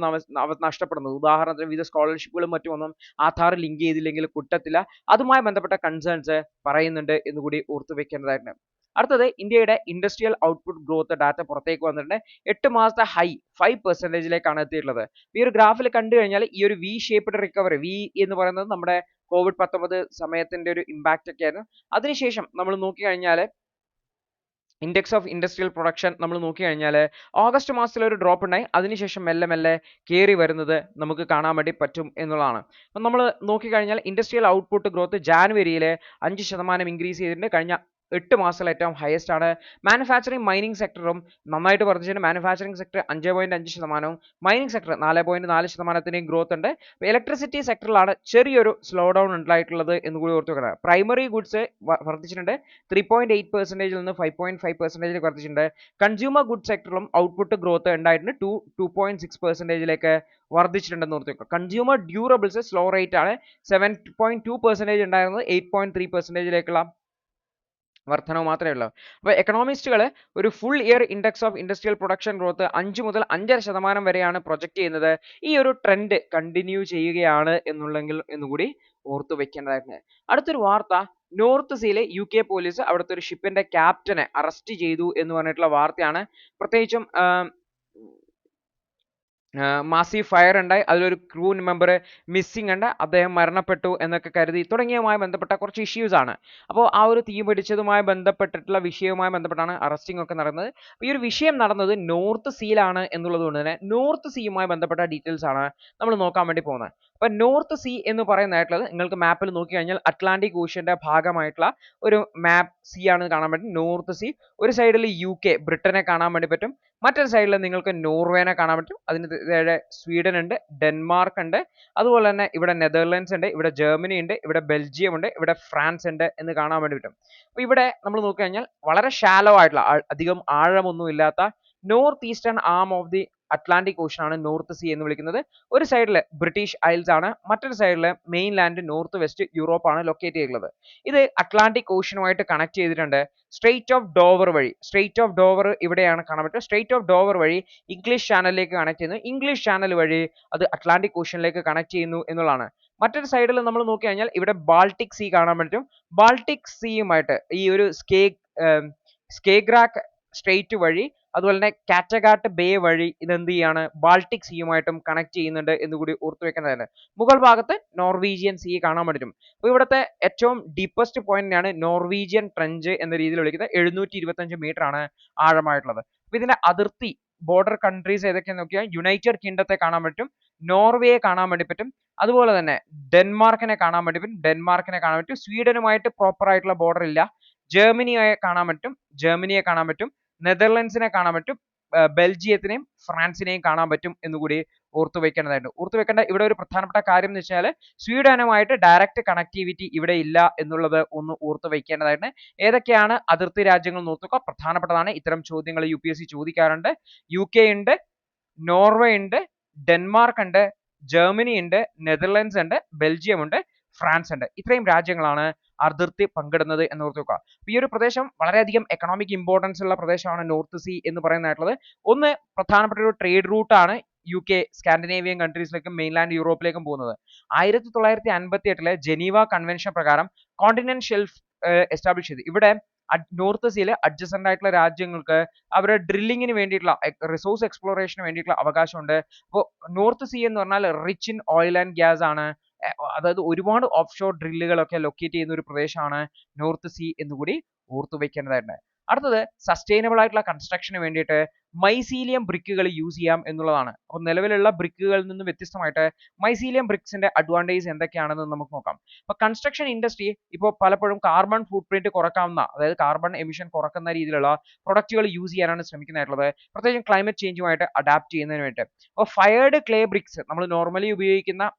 നഷ്ടപ്പെടുന്നത്, ഉദാഹരണത്തിന് വിവിധ സ്കോളർഷിപ്പുകളും മറ്റുമൊന്നും ആധാർ ലിങ്ക് ചെയ്തില്ലെങ്കിൽ കിട്ടത്തില്ല, അതുമായി ബന്ധപ്പെട്ട കൺസേൺസ് പറയുന്നുണ്ട് എന്ന് കൂടി ഓർത്തു വെക്കേണ്ടതായിട്ടുണ്ട്. അടുത്തത് ഇന്ത്യയുടെ ഇൻഡസ്ട്രിയൽ ഔട്ട്പുട്ട് ഗ്രോത്ത് ഡാറ്റ പുറത്തേക്ക് വന്നിട്ടുണ്ട്. 8 മാസത്തെ ഹൈ 5% എത്തിയിട്ടുള്ളത്. ഈ ഒരു ഗ്രാഫിൽ കണ്ടു കഴിഞ്ഞാൽ ഈ ഒരു വി ഷേപ്ഡ് റിക്കവറി, വി എന്ന് പറയുന്നത് നമ്മുടെ COVID-19 സമയത്തിന്റെ ഒരു ഇമ്പാക്റ്റ് ഒക്കെ ആയിരുന്നു. അതിനുശേഷം നമ്മൾ നോക്കിക്കഴിഞ്ഞാൽ ഇൻഡെക്സ് ഓഫ് ഇൻഡസ്ട്രിയൽ പ്രൊഡക്ഷൻ നമ്മൾ നോക്കിക്കഴിഞ്ഞാൽ ഓഗസ്റ്റ് മാസത്തിൽ ഒരു ഡ്രോപ്പ് ഉണ്ടായി, അതിനുശേഷം മെല്ലെ മെല്ലെ കയറി വരുന്നത് നമുക്ക് കാണാൻ വേണ്ടി പറ്റും എന്നുള്ളതാണ്. അപ്പം നമ്മൾ നോക്കിക്കഴിഞ്ഞാൽ ഇൻഡസ്ട്രിയൽ ഔട്ട്പുട്ട് ഗ്രോത്ത് ജാനുവരിയിൽ 5% ഇൻക്രീസ് ചെയ്തിട്ടുണ്ട്. കഴിഞ്ഞ 8 മാസത്തിൽ ഏറ്റവും ഹയസ്റ്റ് ആണ്. മാനുഫാക്ചറിംഗ് മൈനിങ് സെക്ടറും നന്നായിട്ട് വർദ്ധിച്ചിട്ടുണ്ട്. മാനുഫാക്ചറിംഗ് സെക്ടർ 5.5%, മൈനിങ് സെക്ടർ 4.4%ന്റെയും ഗ്രോത്ത് ഉണ്ട്. ഇലക്ട്രിസിറ്റി സെക്ടറിലാണ് ചെറിയൊരു സ്ലോ ഡൗൺ ഉണ്ടായിട്ടുള്ളത് എന്ന് കൂടി ഓർത്ത് വെക്കണം. പ്രൈമറി ഗുഡ്സ് വർദ്ധിച്ചിട്ടുണ്ട്. 3.8%ൽ നിന്ന് 5.5%ലേക്ക് വർദ്ധിച്ചിട്ടുണ്ട്. കൺസ്യൂമർ ഗുഡ് സെക്ടറിലും ഔട്ട്പുട്ട് ഗ്രോത്ത് ഉണ്ടായിട്ടുണ്ട്. 2.6%ലേക്ക് വർദ്ധിച്ചിട്ടുണ്ടെന്ന് ഓർത്ത് വെക്കുക. കൺസ്യൂമർ ഡ്യൂറബിൾസ് സ്ലോ റേറ്റ് ആണ്. 7.2% ഉണ്ടായിരുന്നത് 8.3%ലേക്കുള്ള വർധനവ് മാത്രമേ ഉള്ളൂ. അപ്പോൾ എക്കണോമിസ്റ്റുകൾ ഒരു full year index of industrial production growth 5 മുതൽ 5.5% വരെയാണ് പ്രൊജക്റ്റ് ചെയ്യുന്നത്. ഈ ഒരു ട്രെൻഡ് കണ്ടിന്യൂ ചെയ്യുകയാണ് എന്നുകൂടി ഓർത്തു വെക്കേണ്ടതായിട്ടുണ്ട്. അടുത്തൊരു വാർത്ത, നോർത്ത് സീയിലെ UK പോലീസ് അവിടുത്തെ ഒരു ഷിപ്പിന്റെ ക്യാപ്റ്റനെ അറസ്റ്റ് ചെയ്തു എന്ന് പറഞ്ഞിട്ടുള്ള വാർത്തയാണ്. പ്രത്യേകിച്ചും മാസീവ് ഫയർ ഉണ്ടായി, അതിലൊരു ക്രൂ മെമ്പർ മിസ്സിംഗ് ഉണ്ട്, അദ്ദേഹം മരണപ്പെട്ടു എന്നൊക്കെ കരുതി തുടങ്ങിയവുമായി ബന്ധപ്പെട്ട കുറച്ച് ഇഷ്യൂസ് ആണ്. അപ്പോൾ ആ ഒരു തീ പിടിച്ചതുമായി ബന്ധപ്പെട്ടിട്ടുള്ള വിഷയവുമായി ബന്ധപ്പെട്ടാണ് അറസ്റ്റിംഗ് ഒക്കെ നടന്നത്. ഈ ഒരു വിഷയം നടന്നത് നോർത്ത് സീയിലാണ് എന്നുള്ളത് കൊണ്ട് തന്നെ നോർത്ത് സീയുമായി ബന്ധപ്പെട്ട ഡീറ്റെയിൽസ് ആണ് നമ്മൾ നോക്കാൻ വേണ്ടി പോകുന്നത്. അപ്പോൾ നോർത്ത് സീ എന്ന് പറയുന്നതായിട്ടുള്ളത് നിങ്ങൾക്ക് മാപ്പിൽ നോക്കി കഴിഞ്ഞാൽ അറ്റ്ലാന്റിക് ഓഷ്യന്റെ ഭാഗമായിട്ടുള്ള ഒരു മാപ്പ് സീ ആണ് കാണാൻ പറ്റും. നോർത്ത് സീ, ഒരു സൈഡിൽ UK ബ്രിട്ടനെ കാണാൻ വേണ്ടി പറ്റും, മറ്റൊരു സൈഡിൽ നിങ്ങൾക്ക് നോർവേനെ കാണാൻ പറ്റും. അതിന് താഴെ സ്വീഡൻ ഉണ്ട്, ഡെൻമാർക്ക് ഉണ്ട്, അതുപോലെ തന്നെ ഇവിടെ നെതർലാൻഡ്സ് ഉണ്ട്, ഇവിടെ ജർമ്മനി ഉണ്ട്, ഇവിടെ ബെൽജിയം ഉണ്ട്, ഇവിടെ ഫ്രാൻസ് ഉണ്ട് എന്ന് കാണാൻ വേണ്ടി പറ്റും. അപ്പോൾ ഇവിടെ നമ്മൾ നോക്കി കഴിഞ്ഞാൽ വളരെ ഷാലോ ആയിട്ടുള്ള, അധികം ആഴമൊന്നും ഇല്ലാത്ത north eastern arm of the Atlantic ocean ആണ് നോർത്ത് സീ എന്ന് വിളിക്കുന്നത്. ഒരു സൈഡിൽ ബ്രിട്ടീഷ് ഐൽസ് ആണ്, മറ്റൊരു സൈഡിൽ മെയിൻലാൻഡ് നോർത്ത് വെസ്റ്റ് യൂറോപ്പ് ആണ് ലൊക്കേറ്റ് ചെയ്തിട്ടുള്ളത്. ഇത് അറ്റ്ലാന്റിക് ഓഷനുമായിട്ട് കണക്ട് ചെയ്തിട്ടുണ്ട് സ്ട്രെയിറ്റ് ഓഫ് ഡോവർ വഴി. സ്ട്രെയിറ്റ് ഓഫ് ഡോവർ ഇവിടെയാണ് കാണാൻ പറ്റുക. സ്ട്രെയിറ്റ് ഓഫ് ഡോവർ വഴി ഇംഗ്ലീഷ് ചാനലിലേക്ക് കണക്ട് ചെയ്യുന്നു, ഇംഗ്ലീഷ് ചാനൽ വഴി അത് അറ്റ്ലാന്റിക് ഓഷനിലേക്ക് കണക്ട് ചെയ്യുന്നു എന്നുള്ളതാണ്. മറ്റൊരു സൈഡിൽ നമ്മൾ നോക്കി കഴിഞ്ഞാൽ ഇവിടെ ബാൾട്ടിക് സീ കാണാൻ പറ്റും. ബാൾട്ടിക് സീയുമായിട്ട് ഈ ഒരു സ്കേഗ്രാക്ക് സ്ട്രെയിറ്റ് വഴി, അതുപോലെ തന്നെ കാറ്റഗാട്ട് ബേ വഴി ഇതെന്ത് ചെയ്യാണ്, ബാൾട്ടിക് സീയുമായിട്ടും കണക്ട് ചെയ്യുന്നുണ്ട് എന്നുകൂടി ഓർത്തു വെക്കേണ്ടതാണ്. മുകൾ ഭാഗത്ത് നോർവീജിയൻ സീ കാണാൻ പറ്റും. അപ്പോൾ ഇവിടുത്തെ ഏറ്റവും ഡീപ്പസ്റ്റ് പോയിന്റിനാണ് നോർവീജിയൻ ട്രെഞ്ച് എന്ന രീതിയിൽ വിളിക്കുന്നത്. 725 മീറ്റർ ആണ് ആഴമായിട്ടുള്ളത്. അപ്പോൾ ഇതിന്റെ അതിർത്തി ബോർഡർ കൺട്രീസ് ഏതൊക്കെയാണെന്ന് നോക്കിയാൽ യുണൈറ്റഡ് കിങ്ഡത്തെ കാണാൻ പറ്റും, നോർവേയെ കാണാൻ വേണ്ടി പറ്റും, അതുപോലെ തന്നെ ഡെൻമാർക്കിനെ കാണാൻ വേണ്ടി പറ്റും, സ്വീഡനുമായിട്ട് പ്രോപ്പർ ആയിട്ടുള്ള ബോർഡർ ഇല്ല, ജർമ്മനിയെ കാണാൻ പറ്റും, നെതർലൻഡ്സിനെ കാണാൻ പറ്റും, ബെൽജിയത്തിനെയും ഫ്രാൻസിനെയും കാണാൻ പറ്റും എന്നുകൂടി ഓർത്തു വെക്കേണ്ടതായിട്ടുണ്ട്. ഓർത്തു വെക്കേണ്ട ഇവിടെ ഒരു പ്രധാനപ്പെട്ട കാര്യം എന്ന് വെച്ചാൽ സ്വീഡനുമായിട്ട് ഡയറക്റ്റ് കണക്ടിവിറ്റി ഇവിടെ ഇല്ല എന്നുള്ളത് ഒന്ന് ഓർത്തു വെക്കേണ്ടതായിട്ടുണ്ട്. ഏതൊക്കെയാണ് അതിർത്തി രാജ്യങ്ങൾ നോക്കുക, പ്രധാനപ്പെട്ടതാണ്. ഇത്തരം ചോദ്യങ്ങൾ UPSC ചോദിക്കാറുണ്ട്. UK ഉണ്ട്, നോർവേ ഉണ്ട്, ഡെൻമാർക്ക് ഉണ്ട്, ജർമ്മനി ഉണ്ട്, നെതർലൻഡ്സ് ഉണ്ട്, ബെൽജിയം ഉണ്ട്, ഫ്രാൻസ് ഉണ്ട്. ഇത്രയും രാജ്യങ്ങളാണ് അതിർത്തി പങ്കിടുന്നത് എന്ന് ഓർത്ത് വെക്കുക. ഈ ഒരു പ്രദേശം വളരെയധികം എക്കണോമിക് ഇമ്പോർട്ടൻസ് ഉള്ള പ്രദേശമാണ് നോർത്ത് സീ എന്ന് പറയുന്നതായിട്ടുള്ളത്. ഒന്ന് പ്രധാനപ്പെട്ട ഒരു ട്രേഡ് റൂട്ടാണ് UK സ്കാൻഡിനേവിയൻ കൺട്രീസിലേക്കും മെയിൻലാൻഡ് യൂറോപ്പിലേക്കും പോകുന്നത്. 1958 ജനീവ കൺവെൻഷൻ പ്രകാരം കോണ്ടിനെന്റ് ഷെൽഫ് എസ്റ്റാബ്ലിഷ് ചെയ്തു. ഇവിടെ നോർത്ത് സീയിലെ അഡ്ജസന്റ് ആയിട്ടുള്ള രാജ്യങ്ങൾക്ക് അവരുടെ ഡ്രില്ലിങ്ങിന് വേണ്ടിയിട്ടുള്ള റിസോഴ്സ് എക്സ്പ്ലോറേഷന് വേണ്ടിയിട്ടുള്ള അവകാശമുണ്ട്. അപ്പോൾ നോർത്ത് സീ എന്ന് പറഞ്ഞാൽ rich in oil and gas ആണ്, അതായത് ഒരുപാട് ഓഫ് ഷോർ ഡ്രില്ലുകളൊക്കെ ലൊക്കേറ്റ് ചെയ്യുന്ന ഒരു പ്രദേശമാണ് നോർത്ത് സീ എന്നുകൂടി ഓർത്തു വെക്കേണ്ടതായിട്ടുണ്ട്. അടുത്തത് സസ്റ്റൈനബിൾ ആയിട്ടുള്ള കൺസ്ട്രക്ഷന് വേണ്ടിയിട്ട് മൈസീലിയം ബ്രിക്കുകൾ യൂസ് ചെയ്യാം എന്നുള്ളതാണ്. അപ്പോൾ നിലവിലുള്ള ബ്രിക്കുകളിൽ നിന്ന് വ്യത്യസ്തമായിട്ട് മൈസീലിയം ബ്രിക്സിന്റെ അഡ്വാൻറ്റേജ് എന്തൊക്കെയാണെന്ന് നമുക്ക് നോക്കാം. അപ്പോൾ കൺസ്ട്രക്ഷൻ ഇൻഡസ്ട്രി ഇപ്പോൾ പലപ്പോഴും കാർബൺ ഫുട് പ്രിന്റ് കുറക്കാവുന്ന, അതായത് കാർബൺ എമിഷൻ കുറക്കുന്ന രീതിയിലുള്ള പ്രൊഡക്റ്റുകൾ യൂസ് ചെയ്യാനാണ് ശ്രമിക്കുന്നതായിട്ടുള്ളത്, പ്രത്യേകിച്ചും ക്ലൈമറ്റ് ചേഞ്ചുമായിട്ട് അഡാപ്റ്റ് ചെയ്യുന്നതിന് വേണ്ടിയിട്ട്. അപ്പോൾ ഫയർഡ് ക്ലേ ബ്രിക്സ് നമ്മൾ നോർമലി ഉപയോഗിക്കുന്ന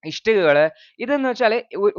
ഇഷ്ടികകൾ ഇതെന്ന് വെച്ചാൽ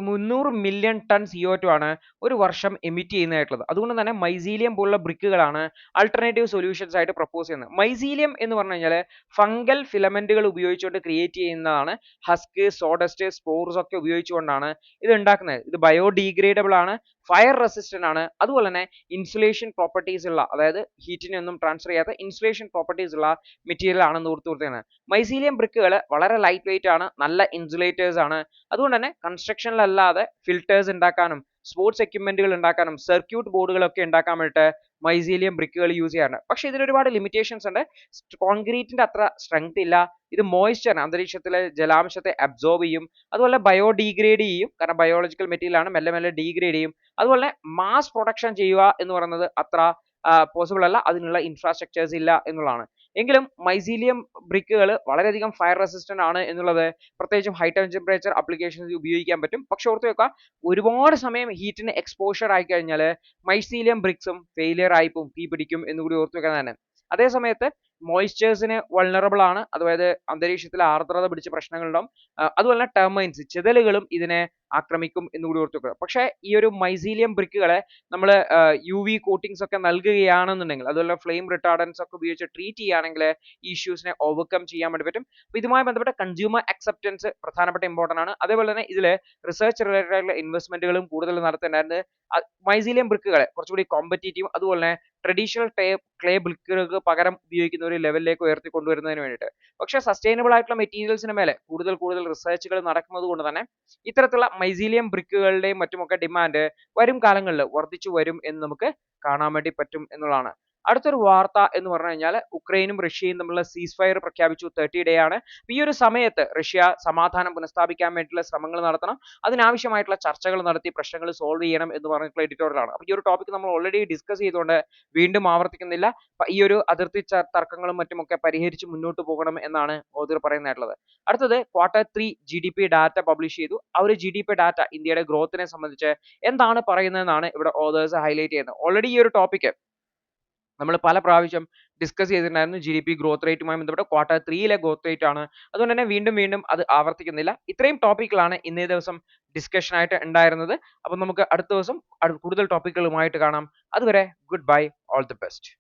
300 മില്യൺ ടൺ CO2 ആണ് ഒരു വർഷം എമിറ്റ് ചെയ്യുന്നതായിട്ടുള്ളത്. അതുകൊണ്ട് തന്നെ മൈസീലിയം പോലുള്ള ബ്രിക്കുകളാണ് ആൾട്ടർനേറ്റീവ് സൊല്യൂഷൻസ് ആയിട്ട് പ്രപ്പോസ് ചെയ്യുന്നത്. മൈസീലിയം എന്ന് പറഞ്ഞു കഴിഞ്ഞാൽ ഫംഗൽ ഫിലമെന്റുകൾ ഉപയോഗിച്ചുകൊണ്ട് ക്രിയേറ്റ് ചെയ്യുന്നതാണ്. ഹസ്ക്, സോഡസ്റ്റ്, സ്പോർസ് ഒക്കെ ഉപയോഗിച്ചുകൊണ്ടാണ് ഇത് ഉണ്ടാക്കുന്നത്. ഇത് ബയോഡീഗ്രേഡബിൾ ആണ്, ഫയർ റെസിസ്റ്റന്റ് ആണ്, അതുപോലെ തന്നെ ഇൻസുലേഷൻ പ്രോപ്പർട്ടീസ് ഉള്ള, അതായത് ഹീറ്റിനെ ഒന്നും ട്രാൻസ്ഫർ ചെയ്യാത്ത ഇൻസുലേഷൻ പ്രോപ്പർട്ടീസ് ഉള്ള മെറ്റീരിയൽ ആണെന്ന് ഓർത്തുകൊടുത്തതാണ്. മൈസീലിയം ബ്രിക്കുകൾ വളരെ ലൈറ്റ് വെയിറ്റ് ആണ്, നല്ല ഇൻസുലേറ്റേഴ്സ് ആണ്. അതുകൊണ്ട് തന്നെ കൺസ്ട്രക്ഷനിലല്ലാതെ ഫിൽറ്റേഴ്സ് ഉണ്ടാക്കാനും സ്പോർട്സ് എക്യുപ്മെന്റുകൾ ഉണ്ടാക്കാനും സർക്യൂട്ട് ബോർഡുകളൊക്കെ ഉണ്ടാക്കാൻ വേണ്ടിയിട്ട് മൈസീലിയം ബ്രിക്കുകൾ യൂസ് ചെയ്യാറുണ്ട്. പക്ഷേ ഇതിന് ഒരുപാട് ലിമിറ്റേഷൻസ് ഉണ്ട്. കോൺക്രീറ്റിന്റെ അത്ര സ്ട്രെങ്ത് ഇല്ല. ഇത് മോയ്സ്ചർ, അന്തരീക്ഷത്തിലെ ജലാംശത്തെ അബ്സോർബ് ചെയ്യും, അതുപോലെ ബയോഡീഗ്രേഡ് ചെയ്യും, കാരണം ബയോളജിക്കൽ മെറ്റീരിയൽ ആണ്, മെല്ലെ മെല്ലെ ഡീഗ്രേഡ് ചെയ്യും. അതുപോലെ മാസ് പ്രൊഡക്ഷൻ ചെയ്യുക എന്ന് പറയുന്നത് അത്ര പോസിബിൾ അല്ല, അതിനുള്ള ഇൻഫ്രാസ്ട്രക്ചേഴ്സ് ഇല്ല എന്നുള്ളതാണ്. എങ്കിലും മൈസീലിയം ബ്രിക്കുകൾ വളരെയധികം ഫയർ റെസിസ്റ്റന്റ് ആണ് എന്നുള്ളത് പ്രത്യേകിച്ചും ഹൈ ടെമ്പറേച്ചർ ആപ്ലിക്കേഷൻസ് ഉപയോഗിക്കാൻ പറ്റും. പക്ഷെ ഓർത്ത് വെക്കുക, ഒരുപാട് സമയം ഹീറ്റിന് എക്സ്പോഷർ ആയി കഴിഞ്ഞാൽ മൈസീലിയം ബ്രിക്സും ഫെയിലിയർ ആയി പോകും, തീ പിടിക്കും എന്നുകൂടി ഓർത്ത് വെക്കാൻ തന്നെ. അതേ സമയത്ത് മോയ്സ്ചേഴ്സിന് വൾണറബിൾ ആണ്, അതായത് അന്തരീക്ഷത്തിൽ ആർദ്രത പിടിച്ച പ്രശ്നങ്ങളുണ്ടാവും. അതുപോലെ തന്നെ ടെർമൈൻസ് ചെതലുകളും ഇതിനെ ആക്രമിക്കും എന്നുകൂടി ഓർത്ത് വെക്കുക. പക്ഷേ ഈ ഒരു മൈസീലിയം ബ്രിക്കുകളെ നമ്മൾ UV കോട്ടിങ്സ് ഒക്കെ നൽകുകയാണെന്നുണ്ടെങ്കിൽ, അതുപോലെ ഫ്ലെയിം റിട്ടാർഡൻസ് ഒക്കെ ഉപയോഗിച്ച് ട്രീറ്റ് ചെയ്യുകയാണെങ്കിൽ ഈ ഇഷ്യൂസിനെ ഓവർകം ചെയ്യാൻ വേണ്ടി പറ്റും. അപ്പോൾ ഇതുമായി ബന്ധപ്പെട്ട കൺസ്യൂമർ അക്സെപ്റ്റൻസ് പ്രധാനപ്പെട്ട ഇമ്പോർട്ടന്റ് ആണ്. അതേപോലെ തന്നെ ഇതിൽ റിസർച്ച് റിലേറ്റഡ് ആയിട്ടുള്ള ഇൻവെസ്റ്റ്മെന്റുകളും കൂടുതൽ നടത്തേണ്ടത്. മൈസീലിയം ബ്രിക്കുകളെ കുറച്ചുകൂടി കോമ്പറ്റീറ്റീവ്, അതുപോലെ തന്നെ ട്രഡീഷണൽ ക്ലേ ബ്രിക്കുകൾക്ക് പകരം ഉപയോഗിക്കുന്ന ഒരു ലെവലിലേക്ക് ഉയർത്തി കൊണ്ടുവരുന്നതിന് വേണ്ടിയിട്ട്. പക്ഷേ സസ്റ്റൈനബിൾ ആയിട്ടുള്ള മെറ്റീരിയൽസിന് മേലെ കൂടുതൽ റിസർച്ചുകൾ നടക്കുന്നത് കൊണ്ട് തന്നെ ഇത്തരത്തിലുള്ള മൈസീലിയം ബ്രിക്കുകളുടെയും മറ്റുമൊക്കെ ഡിമാൻഡ് വരും കാലങ്ങളിൽ വർദ്ധിച്ചു വരും എന്ന് നമുക്ക് കാണാൻ വേണ്ടി പറ്റും എന്നുള്ളതാണ്. അടുത്തൊരു വാർത്ത എന്ന് പറഞ്ഞു കഴിഞ്ഞാൽ ഉക്രൈനും റഷ്യയും തമ്മിലുള്ള സീസ് ഫയർ പ്രഖ്യാപിച്ചു, 30 ഡേ ആണ്. ഈ ഒരു സമയത്ത് റഷ്യ സമാധാനം പുനഃസ്ഥാപിക്കാൻ വേണ്ടിയിട്ടുള്ള ശ്രമങ്ങൾ നടത്തണം, അതിനാവശ്യമായിട്ടുള്ള ചർച്ചകൾ നടത്തി പ്രശ്നങ്ങൾ സോൾവ് ചെയ്യണം എന്ന് പറഞ്ഞിട്ടുള്ള എഡിറ്റോറിയലാണ്. അപ്പോൾ ഈ ഒരു ടോപ്പിക് നമ്മൾ ഓൾറെഡി ഡിസ്കസ് ചെയ്തുകൊണ്ട് വീണ്ടും ആവർത്തിക്കുന്നില്ല. ഈ ഒരു അതിർത്തി തർക്കങ്ങളും മറ്റുമൊക്കെ പരിഹരിച്ച് മുന്നോട്ട് പോകണം എന്നാണ് ഓതർ പറയുന്നതായിട്ടുള്ളത്. അടുത്തത് Q3 GDP ഡാറ്റ പബ്ലിഷ് ചെയ്തു. ആ ഒരു GDP ഡാറ്റ ഇന്ത്യയുടെ ഗ്രോത്തിനെ സംബന്ധിച്ച് എന്താണ് പറയുന്നതെന്നാണ് ഇവിടെ ഓതേഴ്സ് ഹൈലൈറ്റ് ചെയ്യുന്നത്. ഓൾറെഡി ഈ ഒരു ടോപ്പിക് നമ്മൾ പല പ്രാവശ്യം ഡിസ്കസ് ചെയ്തിട്ടുണ്ടായിരുന്നു. GDP ഗ്രോത്ത് റേറ്റുമായി ബന്ധപ്പെട്ട Q3 ഗ്രോത്ത് റേറ്റ് ആണ്. അതുകൊണ്ട് തന്നെ വീണ്ടും അത് ആവർത്തിക്കുന്നില്ല. ഇത്രയും ടോപ്പിക്കുകളാണ് ഇന്നേ ദിവസം ഡിസ്കഷൻ ആയിട്ട് ഉണ്ടായിരുന്നത്. അപ്പോൾ നമുക്ക് അടുത്ത ദിവസം കൂടുതൽ ടോപ്പിക്കുകളുമായിട്ട് കാണാം. അതുവരെ good bye, all the best.